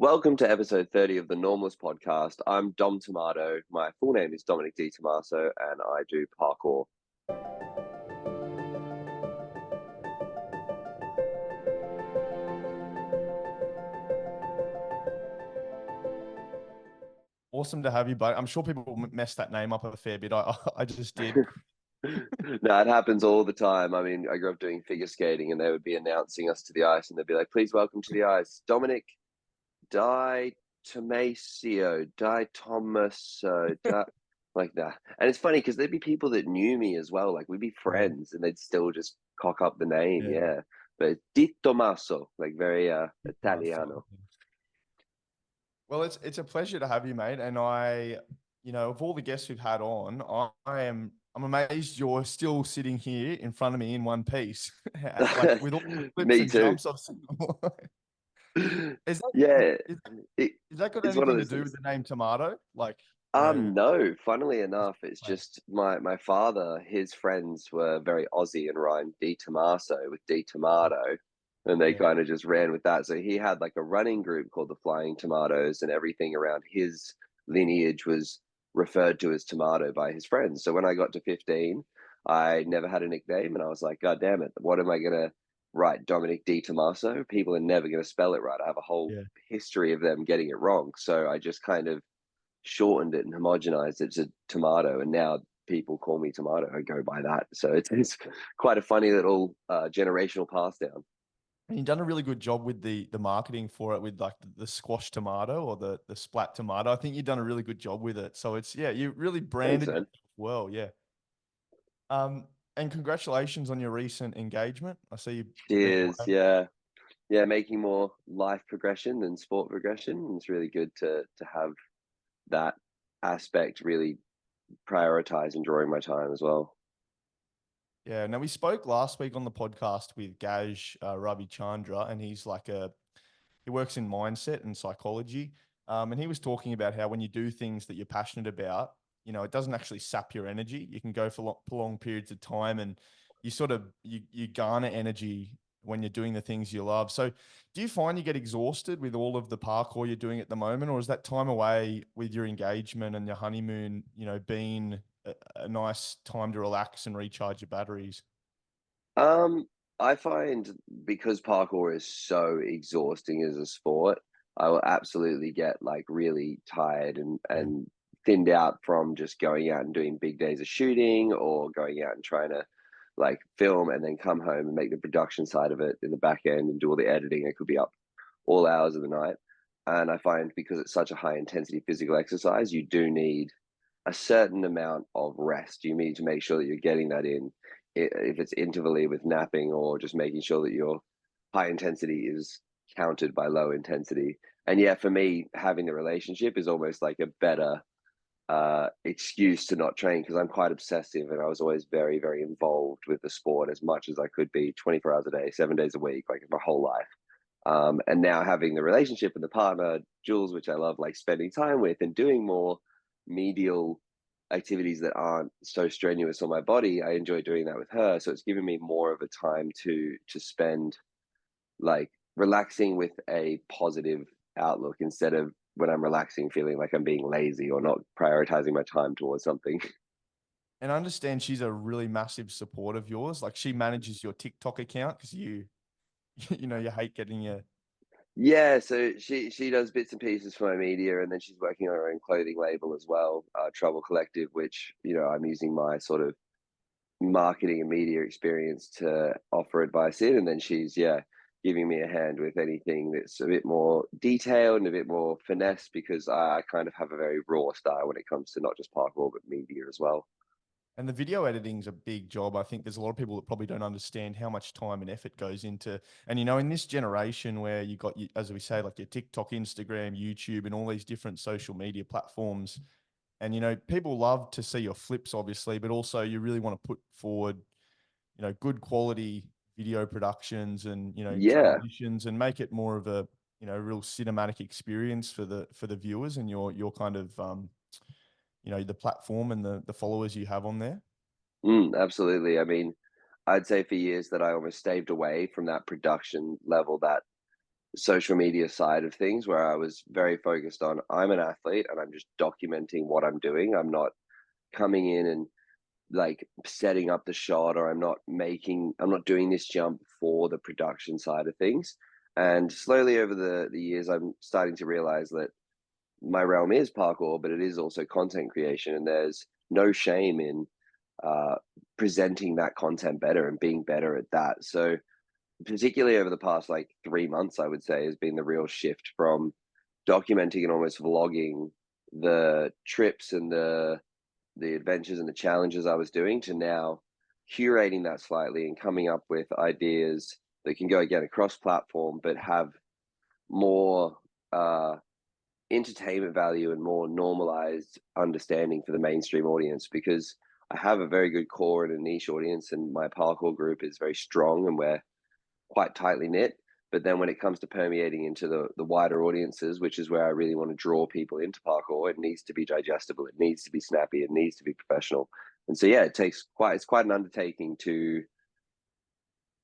Welcome to episode 30 of the NORMLESS podcast. I'm Dom Tomato. My full name is Dominic Di Tommaso, and I do parkour. Awesome to have you, but I'm sure people mess that name up a fair bit. I just did. No, it happens all the time. I mean, I grew up doing figure skating, and they would be announcing us to the ice, and they'd be like, "Please welcome to the ice, Dominic Di Tommaso, like that." And it's funny because there'd be people that knew me as well. Like we'd be friends, and they'd still just cock up the name. Yeah. Yeah, but Di Tommaso, like very So, Italiano. well, it's a pleasure to have you, mate. And of all the guests we've had on, I'm amazed you're still sitting here in front of me in one piece, like with all the flips Me and too. jumps I've seen. Is that Yeah, is, it, is that got it's one of anything to those do with things. the name Tomato? Like. No, funnily enough, it's just my father, his friends were very Aussie and rhymed Di Tommaso with Di Tomato, and they Yeah. kind of just ran with that. So he had like a running group called the Flying Tomatoes, and everything around his lineage was referred to as Tomato by his friends. So when I got to 15, I never had a nickname, and I was like, God damn it, what am I gonna write? Dominic Di Tommaso? People are never gonna spell it right. I have a whole Yeah. history of them getting it wrong. So I just kind of shortened it and homogenized it to Tomato, and now people call me Tomato. I go by that. So it's quite a funny little generational pass down. And you've done a really good job with the marketing for it, with like the squash tomato or the splat tomato. I think you've done a really good job with it. So you really Thanks, branded man. yourself well, yeah. And congratulations on your recent engagement. I see you've been Cheers. away. Yeah, making more life progression than sport progression. It's really good to have that aspect really prioritize and during my time as well. Yeah. Now we spoke last week on the podcast with Gaj Ravi Chandra, and he works in mindset and psychology. And he was talking about how when you do things that you're passionate about, it doesn't actually sap your energy. You can go for long periods of time, and you garner energy when you're doing the things you love. So do you find you get exhausted with all of the parkour you're doing at the moment, or is that time away with your engagement and your honeymoon, being a nice time to relax and recharge your batteries? Um, I find because parkour is so exhausting as a sport, I will absolutely get like really tired Yeah. and thinned out from just going out and doing big days of shooting or going out and trying to like film and then come home and make the production side of it in the back end and do all the editing. I could be up all hours of the night. And I find because it's such a high intensity physical exercise, you do need a certain amount of rest. You need to make sure that you're getting that in, if it's intervally with napping or just making sure that your high intensity is countered by low intensity. And yeah, for me, having the relationship is almost like a better excuse to not train because I'm quite obsessive and I was always very, very involved with the sport as much as I could be 24 hours a day, 7 days a week, like my whole life. And now having the relationship with the partner, Jules, which I love, like spending time with and doing more medial activities that aren't so strenuous on my body, I enjoy doing that with her. So it's given me more of a time to spend like relaxing with a positive outlook instead of when I'm relaxing feeling like I'm being lazy or not prioritizing my time towards something. And I understand she's a really massive support of yours. Like she manages your TikTok account because you hate getting your. Yeah, so she does bits and pieces for my media, and then she's working on her own clothing label as well, Trouble Collective, which I'm using my sort of marketing and media experience to offer advice in, and then she's giving me a hand with anything that's a bit more detailed and a bit more finesse because I kind of have a very raw style when it comes to not just parkour but media as well. And the video editing is a big job. I think there's a lot of people that probably don't understand how much time and effort goes into. And in this generation where you got, as we say, like your TikTok, Instagram, YouTube, and all these different social media platforms, and people love to see your flips, obviously, but also you really want to put forward, good quality video productions and Yeah. transitions, and make it more of a real cinematic experience for the viewers and your kind of the platform and the followers you have on there. Absolutely. I mean, I'd say for years that I almost staved away from that production level, that social media side of things where I was very focused on I'm an athlete and I'm just documenting what I'm doing. I'm not coming in and like setting up the shot, or I'm not doing this jump for the production side of things. And slowly over the years, I'm starting to realize that my realm is parkour, but it is also content creation, and there's no shame in uh, presenting that content better and being better at that. So particularly over the past like 3 months, I would say, has been the real shift from documenting and almost vlogging the trips and the adventures and the challenges I was doing to now curating that slightly and coming up with ideas that can go again across platform, but have more entertainment value and more normalized understanding for the mainstream audience, because I have a very good core and a niche audience, and my parkour group is very strong and we're quite tightly knit. But then when it comes to permeating into the wider audiences, which is where I really want to draw people into parkour, it needs to be digestible, it needs to be snappy, it needs to be professional. And so yeah, it's quite an undertaking to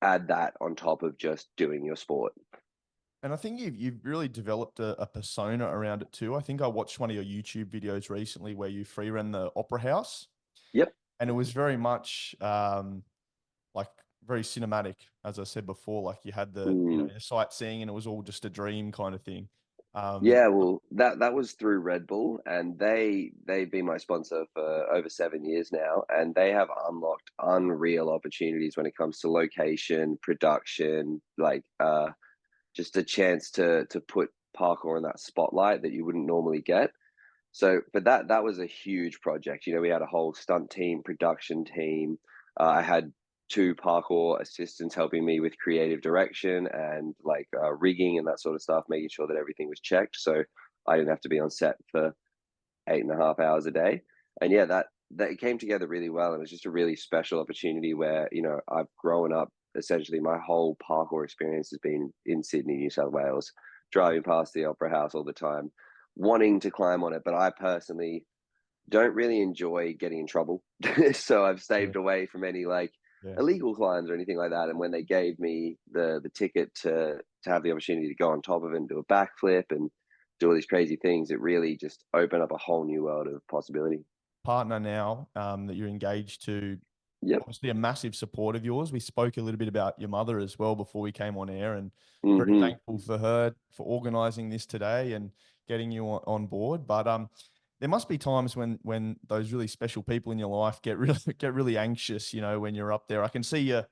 add that on top of just doing your sport. And I think you've really developed a persona around it too. I think I watched one of your YouTube videos recently where you free ran the Opera House, Yep. and it was very much like very cinematic, as I said before. Like you had Mm. the sightseeing, and it was all just a dream kind of thing. Yeah, well, that was through Red Bull, and they've been my sponsor for over 7 years now, and they have unlocked unreal opportunities when it comes to location, production, like just a chance to put parkour in that spotlight that you wouldn't normally get. So, but that was a huge project. You know, we had a whole stunt team, production team. I had two parkour assistants helping me with creative direction and like rigging and that sort of stuff, making sure that everything was checked. So I didn't have to be on set for 8.5 hours a day. And yeah, that it came together really well. And it was just a really special opportunity where, you know, I've grown up essentially my whole parkour experience has been in Sydney, New South Wales, driving past the Opera House all the time, wanting to climb on it. But I personally don't really enjoy getting in trouble. So I've Yeah, stayed away from any like yeah. illegal climbs or anything like that. And when they gave me the ticket to have the opportunity to go on top of it and do a backflip and do all these crazy things, it really just opened up a whole new world of possibility. Partner now that you're engaged to, Yep. obviously a massive support of yours. We spoke a little bit about your mother as well before we came on air, and very Hmm. thankful for her for organising this today and getting you on board. But there must be times when those really special people in your life get really anxious. You know, when you're up there, I can see your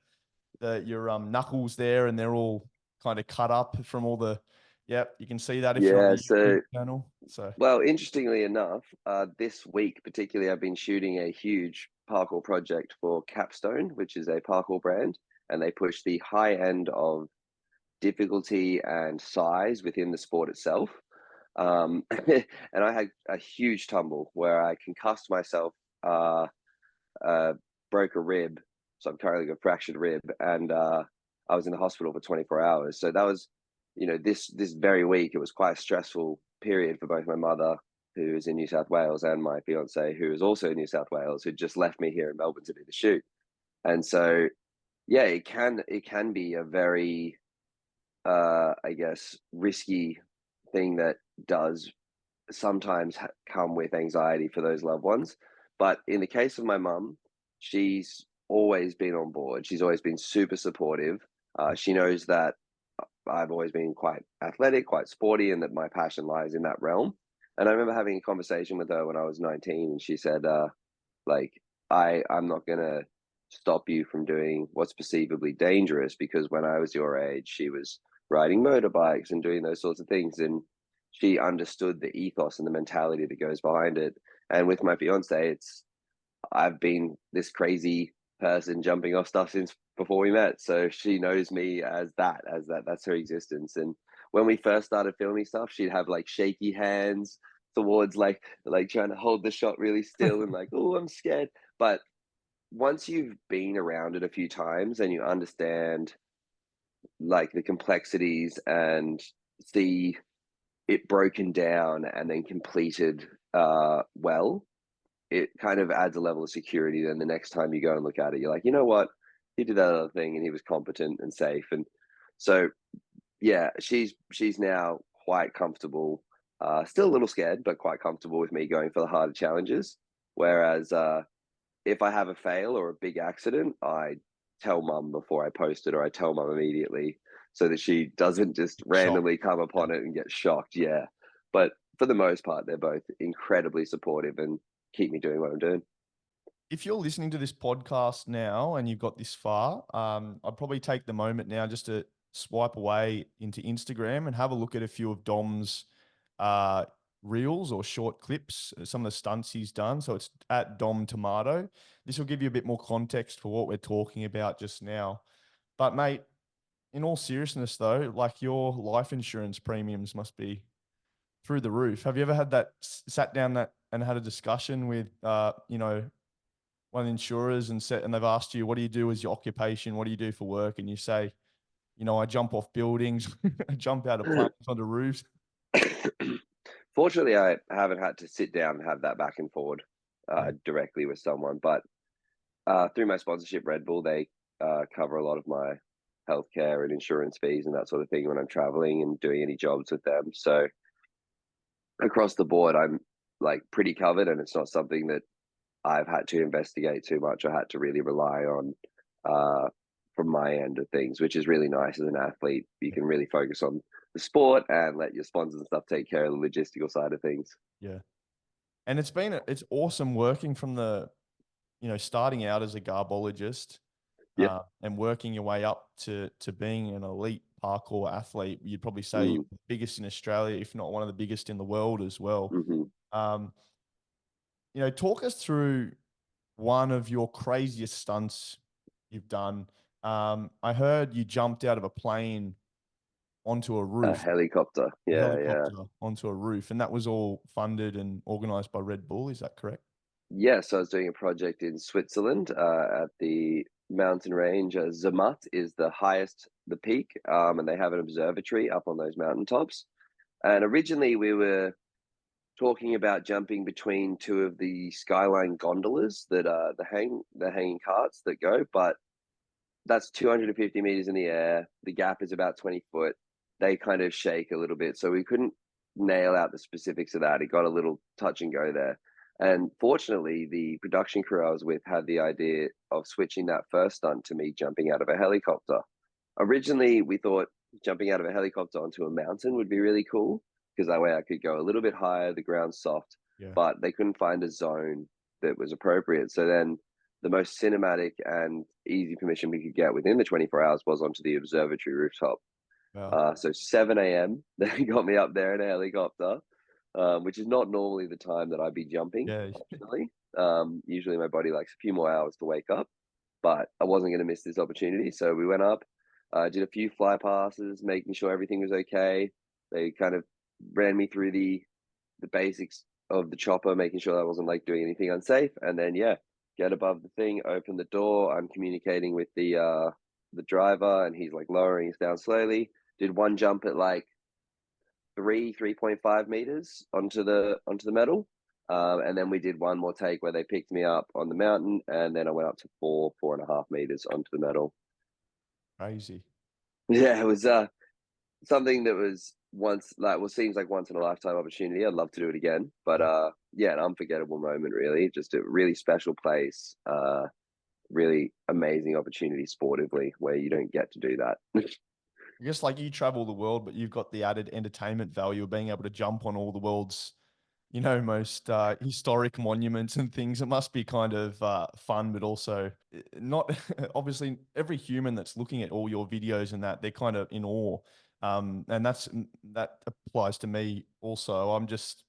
knuckles there, and they're all kind of cut up from all the. Yep, you can see that if you're on Yeah. the YouTube So, channel. So well, interestingly enough, this week particularly, I've been shooting a huge parkour project for Capstone, which is a parkour brand, and they push the high end of difficulty and size within the sport itself. And I had a huge tumble where I concussed myself, uh, uh, broke a rib. So I'm currently got a fractured rib, and I was in the hospital for 24 hours. So that was, you know, this very week. It was quite a stressful period for both my mother, who is in New South Wales, and my fiance, who is also in New South Wales, who just left me here in Melbourne to do the shoot. And so, yeah, it can be a very I guess, risky thing that does sometimes come with anxiety for those loved ones. But in the case of my mum, she's always been on board. She's always been super supportive. She knows that I've always been quite athletic, quite sporty, and that my passion lies in that realm. And I remember having a conversation with her when I was 19, and she said, like, I'm not gonna stop you from doing what's perceivably dangerous, because when I was your age, she was riding motorbikes and doing those sorts of things, and she understood the ethos and the mentality that goes behind it. And with my fiance, it's I've been this crazy person jumping off stuff since before we met. So she knows me as that. That's her existence. And when we first started filming stuff, she'd have like shaky hands towards like trying to hold the shot really still and like, oh, I'm scared. But once you've been around it a few times and you understand like the complexities and see it broken down and then completed well, it kind of adds a level of security. Then the next time you go and look at it, you're like, you know what? He did that other thing and he was competent and safe. And so yeah, she's now quite comfortable. Still a little scared, but quite comfortable with me going for the harder challenges. Whereas if I have a fail or a big accident, I tell mum before I post it, or I tell mum immediately so that she doesn't just Shock. randomly come Yeah. upon it and get shocked. Yeah. But for the most part, they're both incredibly supportive and keep me doing what I'm doing. If you're listening to this podcast now and you've got this far, I'd probably take the moment now just to swipe away into Instagram and have a look at a few of Dom's uh, reels or short clips, some of the stunts he's done. So it's at Dom Tomato. This will give you a bit more context for what we're talking about just now. But mate, in all seriousness though, like your life insurance premiums must be through the roof. Have you ever had that sat down that and had a discussion with one of the insurers and said, and they've asked you, what do you do as your occupation? What do you do for work? And you say, I jump off buildings, I jump out of planes onto roofs. Fortunately, I haven't had to sit down and have that back and forward Yeah. directly with someone, but through my sponsorship, Red Bull, they cover a lot of my healthcare and insurance fees and that sort of thing when I'm traveling and doing any jobs with them. So across the board, I'm like pretty covered, and it's not something that I've had to investigate too much. I had to really rely on uh, from my end of things, which is really nice as an athlete. You can really focus on the sport and let your sponsors and stuff take care of the logistical side of things. Yeah. And it's awesome working from starting out as a garbologist Yeah. and working your way up to being an elite parkour athlete. You'd probably say you're Mm, the biggest in Australia, if not one of the biggest in the world as well. hmm Um, talk us through one of your craziest stunts you've done. I heard you jumped out of a plane onto a A roof, helicopter. a Yeah, yeah. helicopter onto a roof, and that was all funded and organized by Red Bull. Is that correct? Yes, I was doing a project in Switzerland at the mountain range. Zermatt is the peak, and they have an observatory up on those mountaintops. And originally, we were talking about jumping between two of the skyline gondolas that are the hanging carts that go, but that's 250 meters in the air. The gap is about 20 foot. They kind of shake a little bit, so we couldn't nail out the specifics of that. It got a little touch and go there. And fortunately, the production crew I was with had the idea of switching that first stunt to me jumping out of a helicopter. Originally, we thought jumping out of a helicopter onto a mountain would be really cool because that way I could go a little bit higher, the ground's soft, Yeah. but they couldn't find a zone that was appropriate. So then the most cinematic and easy permission we could get within the 24 hours was onto the observatory rooftop. Wow. So 7 a.m., they got me up there in a helicopter, which is not normally the time that I'd be jumping, Yeah. fortunately. Usually my body likes a few more hours to wake up, but I wasn't going to miss this opportunity. So we went up, did a few fly passes, making sure everything was okay. They kind of ran me through the basics of the chopper, making sure I wasn't like doing anything unsafe. And then yeah, get above the thing, open the door. I'm communicating with the driver, and he's like lowering us down slowly. Did one jump at like 3.5 meters onto the metal. And then we did one more take where they picked me up on the mountain, and then I went up to 4.5 meters onto the metal. Crazy. Yeah, it was something that was once like well seems like once in a lifetime opportunity. I'd love to do it again, but yeah, an unforgettable moment really. Just a really special place, really amazing opportunity sportively where you don't get to do that. I guess like you travel the world, but you've got the added entertainment value of being able to jump on all the world's, most historic monuments and things. It must be kind of fun, but also not obviously every human that's looking at all your videos and that they're kind of in awe. And that applies to me also. I'm just,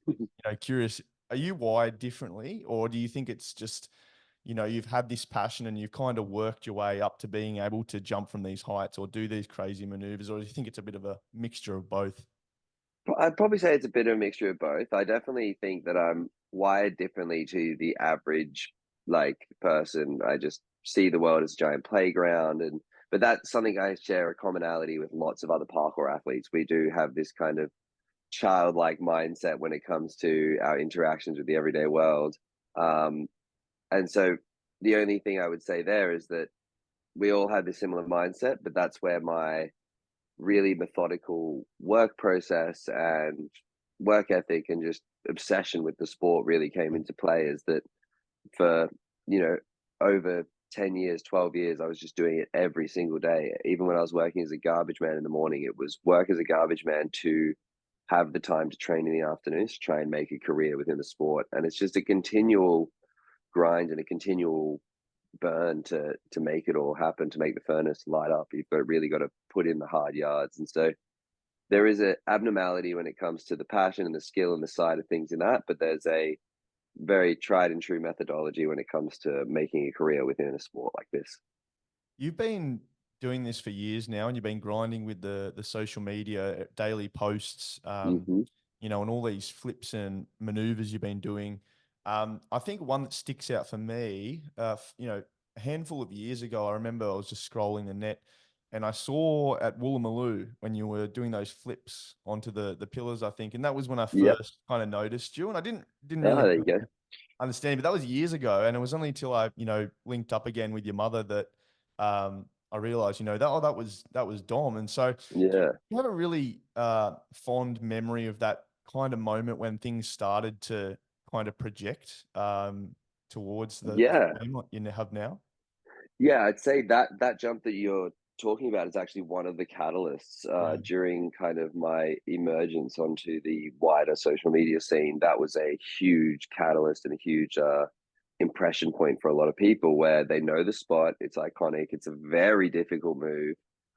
curious, are you wired differently, or do you think it's just, you've had this passion and you've kind of worked your way up to being able to jump from these heights or do these crazy maneuvers, or do you think it's a bit of a mixture of both? I'd probably say it's a bit of a mixture of both. I definitely think that I'm wired differently to the average like person. I just see the world as a giant playground, and but that's something I share a commonality with lots of other parkour athletes. We do have this kind of childlike mindset when it comes to our interactions with the everyday world. Um, and so the only thing I would say there is that we all had this similar mindset, but that's where my really methodical work process and work ethic and just obsession with the sport really came into play, is that for, you know, over 10 years, 12 years, I was just doing it every single day. Even when I was working as a garbage man in the morning, it was work as a garbage man to have the time to train in the afternoons to try and make a career within the sport. And it's just a continual grind and a continual burn to make it all happen, to make the furnace light up. You've got really got to put in the hard yards. And so there is a abnormality when it comes to the passion and the skill and the side of things in that, but there's a very tried and true methodology when it comes to making a career within a sport like this. You've been doing this for years now, and you've been grinding with the social media, daily posts, Hmm. you know, and all these flips and maneuvers you've been doing. I think one that sticks out for me, you know, a handful of years ago, I remember I was just scrolling the net and I saw at Woolloomooloo when you were doing those flips onto the pillars, I think, and that was when I Yep. first kind of noticed you, and I didn't Oh, really there you go. understand, but that was years ago, and it was only until I, you know, linked up again with your mother that I realized, you know, that that was Dom. And so, do Yeah. you have a really fond memory of that kind of moment when things started to kind of project towards the Yeah. fame like you have now? Yeah, I'd say that that jump that you're talking about is actually one of the catalysts Yeah, during kind of my emergence onto the wider social media scene. That was a huge catalyst and a huge impression point for a lot of people, where they know the spot. It's iconic. It's a very difficult move.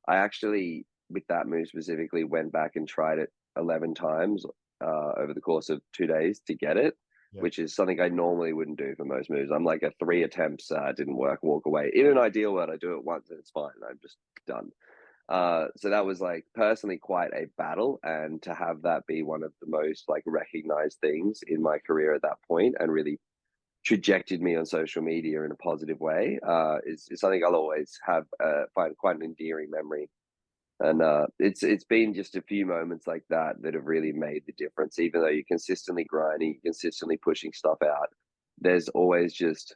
I actually, with that move specifically, went back and tried it 11 times over the course of 2 days to get it, yeah, which is something I normally wouldn't do for most moves. I'm like a three attempts, didn't work, walk away. In an ideal world, I do it once and it's fine. I'm just done. So that was like personally quite a battle, and to have that be one of the most like recognized things in my career at that point, and really trajected me on social media in a positive way, is something I'll always have find quite an endearing memory. And it's been just a few moments like that that have really made the difference. Even though you're consistently grinding, you're consistently pushing stuff out, there's always just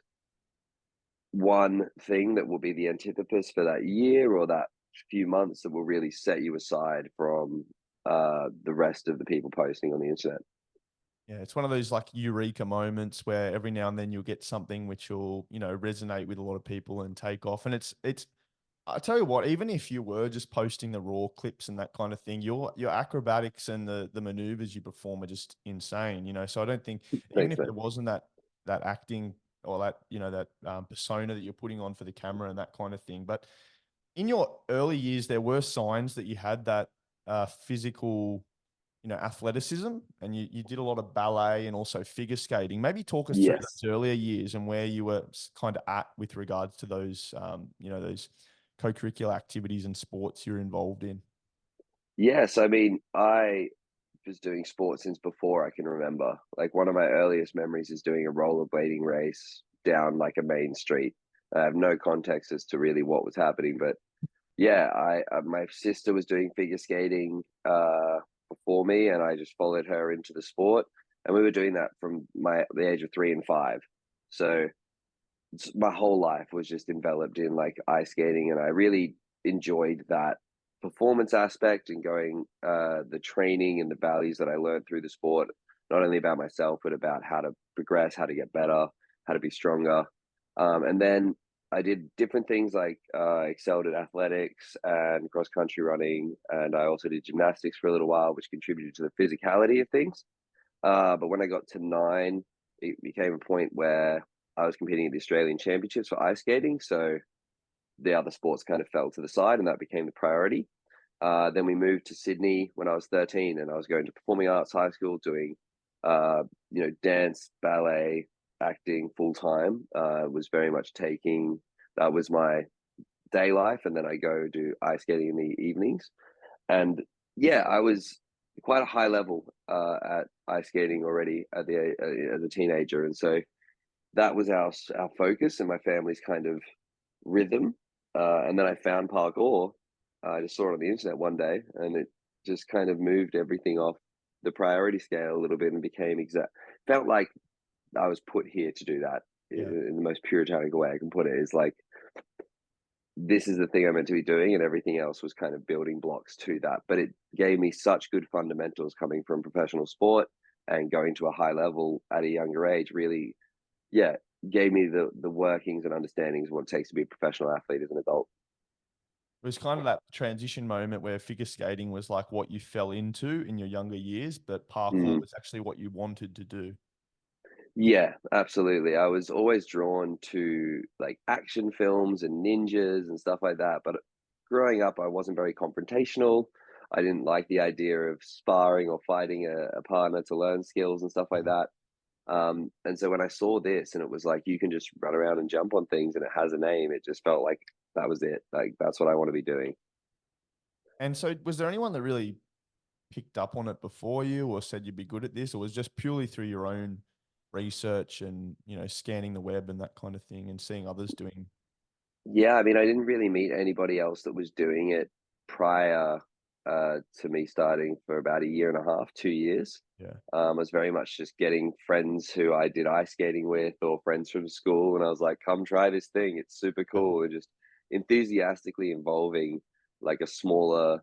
one thing that will be the antithesis for that year or that few months that will really set you aside from the rest of the people posting on the internet. yeah. It's one of those like eureka moments where every now and then you'll get something which will, you know, resonate with a lot of people and take off. And it's I tell you what, even if you were just posting the raw clips and that kind of thing, your acrobatics and the maneuvers you perform are just insane, you know. So I don't think, even Thanks, if man. there wasn't that acting or that, you know, that persona that you're putting on for the camera and that kind of thing, but in your early years, there were signs that you had that physical, you know, athleticism, and you did a lot of ballet and also figure skating. Maybe talk us through Yes. those earlier years and where you were kind of at with regards to those, you know, those co-curricular activities and sports you're involved in. Yes. I mean, I was doing sports since before I can remember. Like one of my earliest memories is doing a rollerblading race down like a main street. I have no context as to really what was happening, but yeah, I my sister was doing figure skating before me, and I just followed her into the sport, and we were doing that from the age of 3 and 5. So my whole life was just enveloped in like ice skating, and I really enjoyed that performance aspect and going the training and the values that I learned through the sport, not only about myself but about how to progress, how to get better, how to be stronger. And then I did different things like excelled at athletics and cross country running, and I also did gymnastics for a little while, which contributed to the physicality of things. But when I got to 9, it became a point where I was competing at the Australian Championships for ice skating. So the other sports kind of fell to the side, and that became the priority. Then we moved to Sydney when I was 13, and I was going to performing arts high school doing, dance, ballet, acting full time. Was very much taking that was my day life, and then I go do ice skating in the evenings. And yeah, I was quite a high level at ice skating already at the as a teenager, and so that was our focus and my family's kind of rhythm. And then I found parkour. I just saw it on the internet one day, and it just kind of moved everything off the priority scale a little bit and became exact. Felt like I was put here to do that Yeah. in the most puritanical way I can put it. Is like this is the thing I'm meant to be doing, and everything else was kind of building blocks to that. But it gave me such good fundamentals coming from professional sport and going to a high level at a younger age. Really, yeah, gave me the workings and understandings of what it takes to be a professional athlete as an adult. It was kind of that transition moment where figure skating was like what you fell into in your younger years, but parkour Mhm. was actually what you wanted to do. Yeah, absolutely. I was always drawn to like action films and ninjas and stuff like that. But growing up, I wasn't very confrontational. I didn't like the idea of sparring or fighting a partner to learn skills and stuff like Mhm. that. And so when I saw this and it was like you can just run around and jump on things and it has a name, it just felt like that was it. Like that's what I want to be doing. And so was there anyone that really picked up on it before you or said you'd be good at this, or was it just purely through your own research and, scanning the web and that kind of thing and seeing others doing? Yeah, I mean, I didn't really meet anybody else that was doing it prior to me starting for about a year and a half, 2 years. Yeah. I was very much just getting friends who I did ice skating with or friends from school. And I was like, come try this thing. It's super Yeah. cool. And just enthusiastically involving like a smaller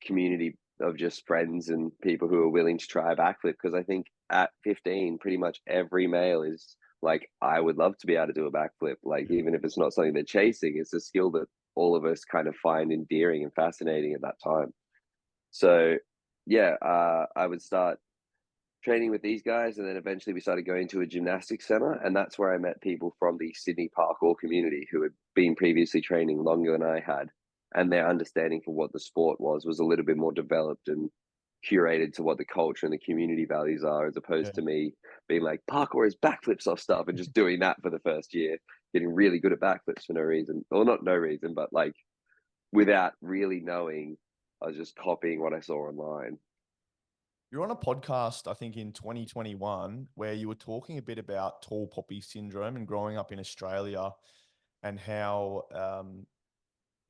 community of just friends and people who are willing to try a backflip. Because I think at 15, pretty much every male is like, I would love to be able to do a backflip. Like, Yeah. even if it's not something they're chasing, it's a skill that all of us kind of find endearing and fascinating at that time. So, yeah, I would start training with these guys, and then eventually we started going to a gymnastics center, and that's where I met people from the Sydney parkour community who had been previously training longer than I had, and their understanding for what the sport was a little bit more developed and curated to what the culture and the community values are, as Yeah. opposed to me being like parkour is backflips off stuff and just doing that for the first year, getting really good at backflips for no reason, or not no reason, but like without really knowing. I was just copying what I saw online. You're on a podcast, I think, in 2021, where you were talking a bit about tall poppy syndrome and growing up in Australia and how,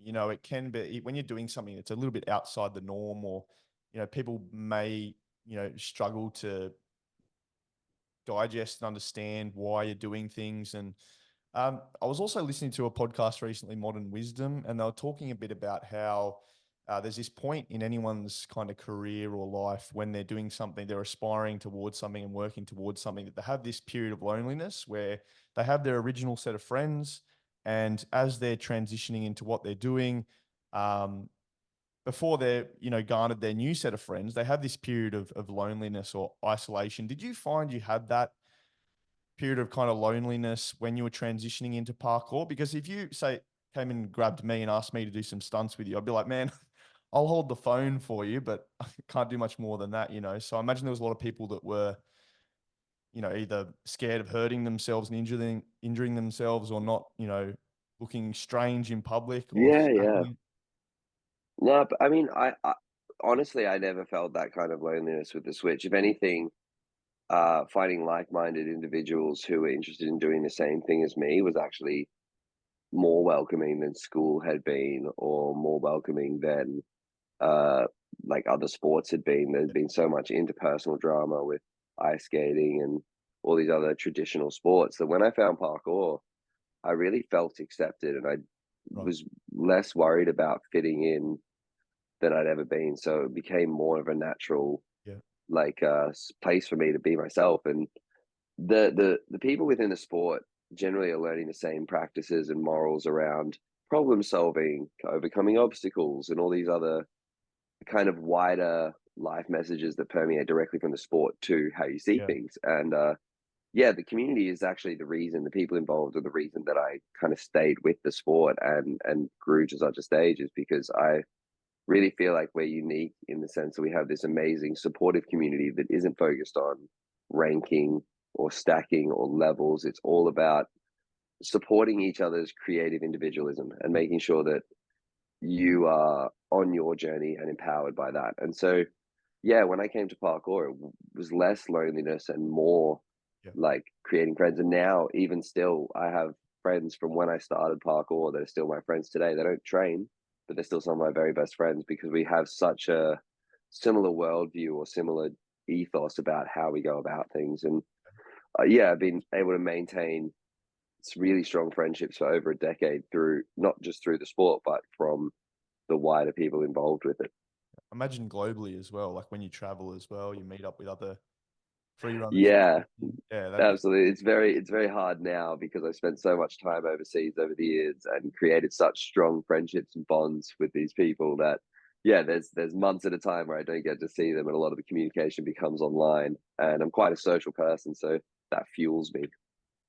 it can be when you're doing something that's a little bit outside the norm, or, people may, struggle to digest and understand why you're doing things. And I was also listening to a podcast recently, Modern Wisdom, and they were talking a bit about how there's this point in anyone's kind of career or life when they're doing something, they're aspiring towards something and working towards something, that they have this period of loneliness where they have their original set of friends. And as they're transitioning into what they're doing, um, before they're, garnered their new set of friends, they have this period of loneliness or isolation. Did you find you had that period of kind of loneliness when you were transitioning into parkour? Because if you say came and grabbed me and asked me to do some stunts with you, I'd be like, man, I'll hold the phone for you, but I can't do much more than that. So I imagine there was a lot of people that were, either scared of hurting themselves and injuring themselves, or not, looking strange in public or Yeah, yeah. stacking it. No, but I mean, I honestly, I never felt that kind of loneliness with the Switch. If anything, finding like-minded individuals who were interested in doing the same thing as me was actually more welcoming than school had been, or more welcoming than uh, like other sports had been. There's been so much interpersonal drama with ice skating and all these other traditional sports that when I found parkour, I really felt accepted, and I Right. was less worried about fitting in than I'd ever been. So it became more of a natural Yeah. like place for me to be myself. And the people within the sport generally are learning the same practices and morals around problem solving, overcoming obstacles, and all these other kind of wider life messages that permeate directly from the sport to how you see Yeah. things. And yeah, the community is actually the reason. The people involved are the reason that I kind of stayed with the sport and grew to such a stage, is because I really feel like we're unique in the sense that we have this amazing supportive community that isn't focused on ranking or stacking or levels. It's all about supporting each other's creative individualism and Mm. making sure that you are on your journey and empowered by that. And so, yeah, when I came to parkour, it was less loneliness and more Yeah. like creating friends. And now, even still, I have friends from when I started parkour that are still my friends today. They don't train, but they're still some of my very best friends because we have such a similar worldview or similar ethos about how we go about things. And yeah, I've been able to maintain really strong friendships for over a decade through not just through the sport, but from the wider people involved with it. Imagine globally as well, like when you travel as well, you meet up with other free runners. Yeah, Yeah, that absolutely. It's very hard now because I spent so much time overseas over the years and created such strong friendships and bonds with these people that yeah, there's months at a time where I don't get to see them and a lot of the communication becomes online. And I'm quite a social person, so that fuels me.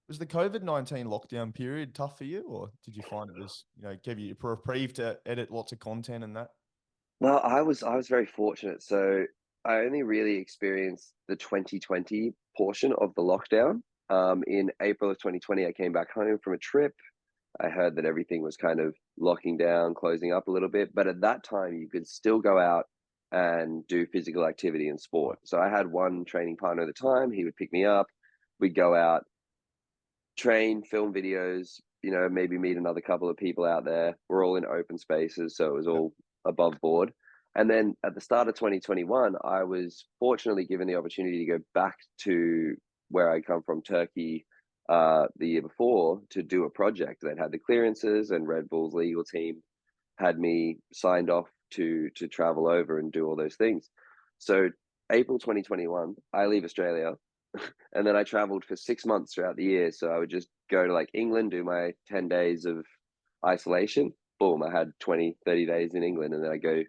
was the COVID-19 lockdown period tough for you, or did you find it was, gave you a reprieve to edit lots of content and that? Well, I was very fortunate. So I only really experienced the 2020 portion of the lockdown. In April of 2020, I came back home from a trip. I heard that everything was kind of locking down, closing up a little bit. But at that time, you could still go out and do physical activity and sport. So I had one training partner at the time. He would pick me up. We'd go out, train, film videos, maybe meet another couple of people out there. We're all in open spaces. So it was all above board. And then at the start of 2021, I was fortunately given the opportunity to go back to where I come from, Turkey, the year before to do a project. They'd had the clearances, and Red Bull's legal team had me signed off to travel over and do all those things. So April 2021, I leave Australia, and then I traveled for 6 months throughout the year. So I would just go to like England, do my 10 days of isolation. Boom, I had 20, 30 days in England, and then I go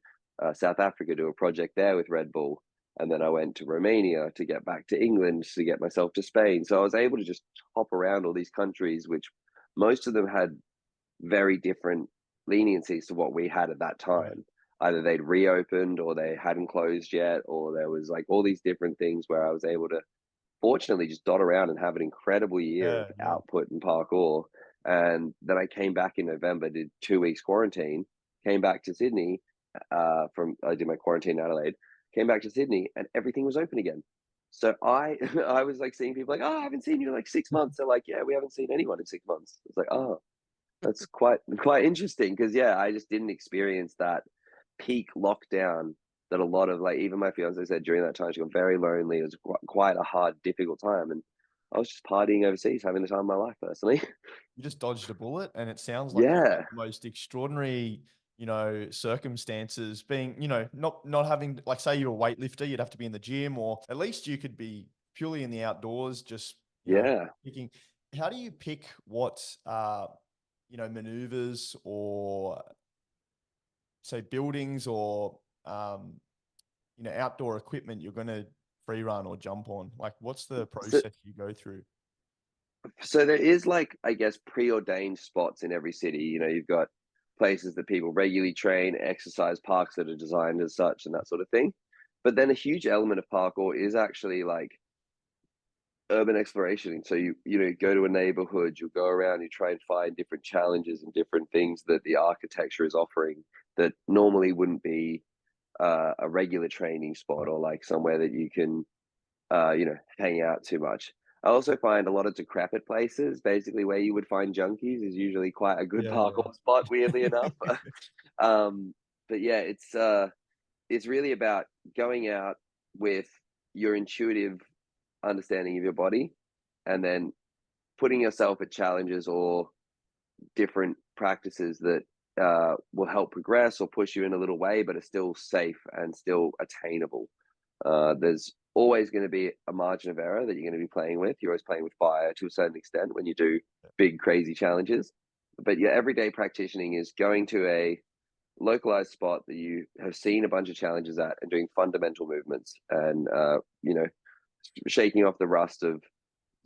South Africa, do a project there with Red Bull. And then I went to Romania to get back to England to get myself to Spain. So I was able to just hop around all these countries, which most of them had very different leniencies to what we had at that Right. time. Either they'd reopened or they hadn't closed yet, or there was like all these different things where I was able to fortunately just dot around and have an incredible year of Yeah, yeah. output and parkour. And then I came back in November, did 2 weeks quarantine, came back to Sydney. From I did my quarantine in Adelaide, came back to Sydney, and everything was open again. So I I was like seeing people like, oh, I haven't seen you in like 6 months. They're like, yeah, we haven't seen anyone in 6 months. It's like, oh, that's quite interesting because yeah, I just didn't experience that peak lockdown that a lot of like even my fiance said during that time she got very lonely. It was quite a hard, difficult time, and I was just partying overseas, having the time of my life personally. You just dodged a bullet, and it sounds like you had Yeah, the most extraordinary, circumstances being, not having, like, say you're a weightlifter, you'd have to be in the gym, or at least you could be purely in the outdoors, just, yeah. picking. How do you pick what, maneuvers or say buildings or, outdoor equipment you're going to free run or jump on? Like, what's the So process you go through? so there is like I guess preordained spots in every city. You've got places that people regularly train, exercise parks that are designed as such, and that sort of thing. But then a huge element of parkour is actually like urban exploration. So you go to a neighborhood, you go around, you try and find different challenges and different things that the architecture is offering that normally wouldn't be a regular training spot or like somewhere that you can hang out too much. I also find a lot of decrepit places, basically where you would find junkies, is usually quite a good Yeah, parkour spot, weirdly enough. um, but yeah, it's really about going out with your intuitive understanding of your body, and then putting yourself at challenges or different practices that will help progress or push you in a little way, but are still safe and still attainable. There's always going to be a margin of error that you're going to be playing with. You're always playing with fire to a certain extent when you do big, crazy challenges. But your everyday practicing is going to a localized spot that you have seen a bunch of challenges at and doing fundamental movements and, shaking off the rust of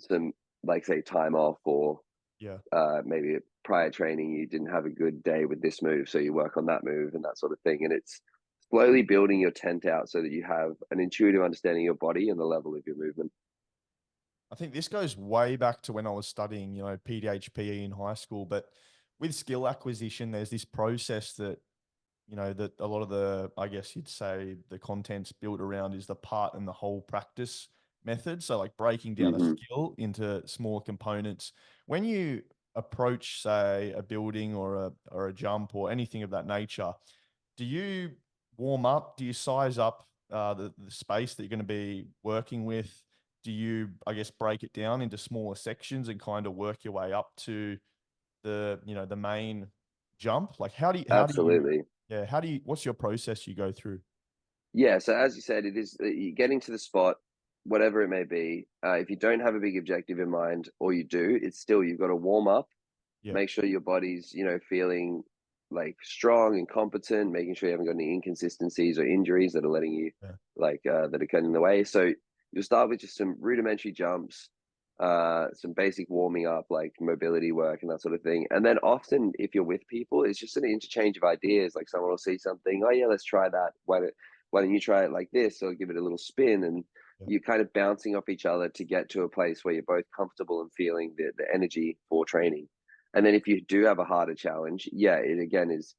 some, like, say, time off or yeah. maybe prior training, you didn't have a good day with this move. So you work on that move and that sort of thing. And it's slowly building your tent out so that you have an intuitive understanding of your body and the level of your movement. I think this goes way back to when I was studying, PDHPE in high school. But with skill acquisition, there's this process that, that a lot of the, I guess you'd say, the content's built around is the part and the whole practice method. So, like, breaking down a Mm-hmm. skill into smaller components. When you approach, say, a building or a jump or anything of that nature, do you warm up? Do you size up the space that you're going to be working with? do you, I guess, break it down into smaller sections and kind of work your way up to the, the main jump? Like Absolutely. what's your process you go through? Yeah, so as you said, it is getting to the spot, whatever it may be. If you don't have a big objective in mind, or you do, it's still you've got to warm up, Yeah. make sure your body's feeling like strong and competent, making sure you haven't got any inconsistencies or injuries that are letting you Yeah. that are getting in the way. So you'll start with just some rudimentary jumps, some basic warming up, like mobility work and that sort of thing. And then often, if you're with people, it's just an interchange of ideas. Like someone will see something, oh yeah, let's try that. Why don't you try it like this, or give it a little spin? And Yeah. you're kind of bouncing off each other to get to a place where you're both comfortable and feeling the energy for training. And then if you do have a harder challenge, yeah, it again is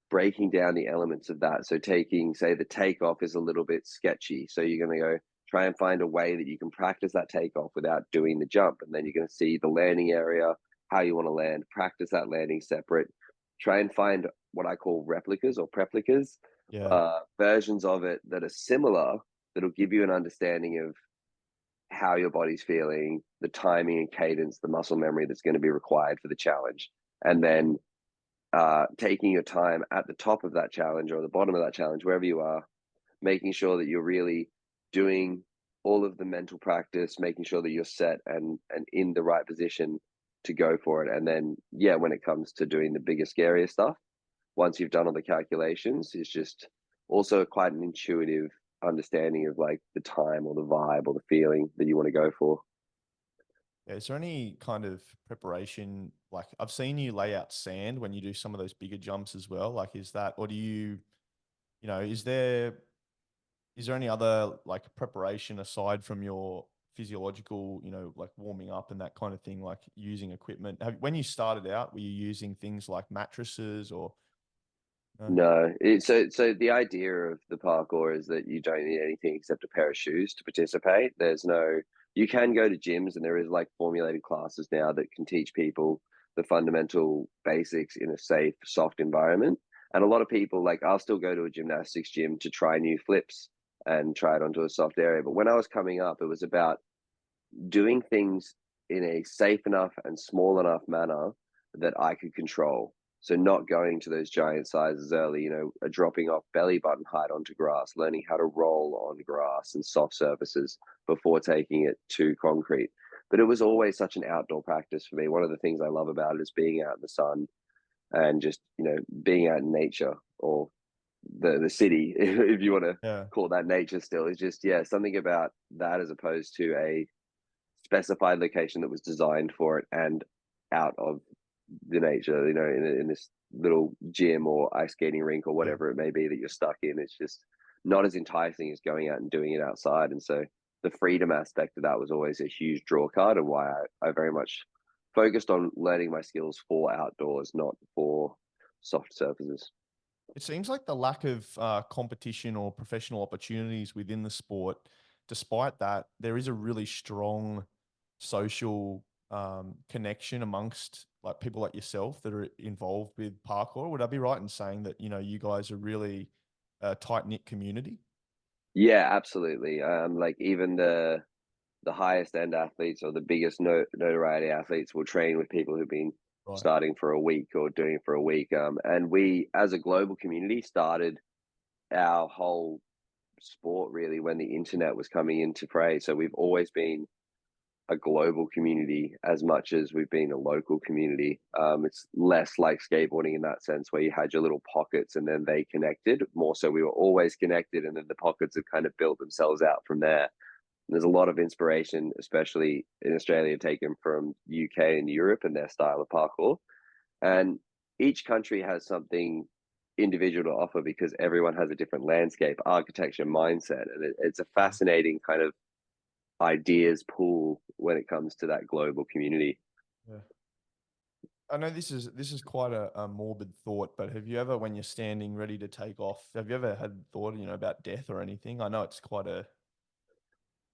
breaking down the elements of that. So taking, say, the takeoff is a little bit sketchy. So you're going to go try and find a way that you can practice that takeoff without doing the jump. And then you're going to see the landing area, how you want to land, practice that landing separate. Try and find what I call replicas or preplicas, Yeah. versions of it that are similar, that'll give you an understanding of how your body's feeling, the timing and cadence, the muscle memory that's going to be required for the challenge. And then taking your time at the top of that challenge or the bottom of that challenge, wherever you are, making sure that you're really doing all of the mental practice, making sure that you're set and in the right position to go for it. And then, yeah, when it comes to doing the bigger, scarier stuff, once you've done all the calculations, it's just also quite an intuitive understanding of like the time or the vibe or the feeling that you want to go for. Yeah, is there any kind of preparation? Like I've seen you lay out sand when you do some of those bigger jumps as well. Like is that, or do you, is there any other like preparation aside from your physiological, like warming up and that kind of thing, like using equipment? When you started out, were you using things like mattresses or no? No, so the idea of the parkour is that you don't need anything except a pair of shoes to participate. You can go to gyms and there is like formulated classes now that can teach people the fundamental basics in a safe, soft environment. And a lot of people, like, I'll still go to a gymnastics gym to try new flips and try it onto a soft area. But when I was coming up, it was about doing things in a safe enough and small enough manner that I could control. So not going to those giant sizes early, a dropping off belly button height onto grass, learning how to roll on grass and soft surfaces before taking it to concrete. But it was always such an outdoor practice for me. One of the things I love about it is being out in the sun and just, being out in nature, or the city, if you want to Yeah. call that nature still, is just, yeah, something about that as opposed to a specified location that was designed for it and out of the nature, in this little gym or ice skating rink or Yeah. whatever it may be that you're stuck in. It's just not as enticing as going out and doing it outside. And so the freedom aspect of that was always a huge draw card, and why I very much focused on learning my skills for outdoors, not for soft surfaces. It seems like the lack of competition or professional opportunities within the sport, despite that, there is a really strong social connection amongst like people like yourself that are involved with parkour. Would I be right in saying that, you guys are really a tight knit community? Yeah, absolutely. Like even the highest end athletes or the biggest notoriety athletes will train with people who've been Right. starting for a week or doing it for a week. And we, as a global community, started our whole sport really when the internet was coming into play. So we've always been a global community as much as we've been a local community. It's less like skateboarding in that sense, where you had your little pockets and then they connected. More so, we were always connected, and then the pockets have kind of built themselves out from there. There's a lot of inspiration, especially in Australia, taken from UK and Europe and their style of parkour. And each country has something individual to offer because everyone has a different landscape, architecture, mindset. And it's a fascinating kind of ideas pool when it comes to that global community. Yeah. I know this is quite a morbid thought, but have you ever, when you're standing ready to take off, have you ever had thought, about death or anything? I know it's quite a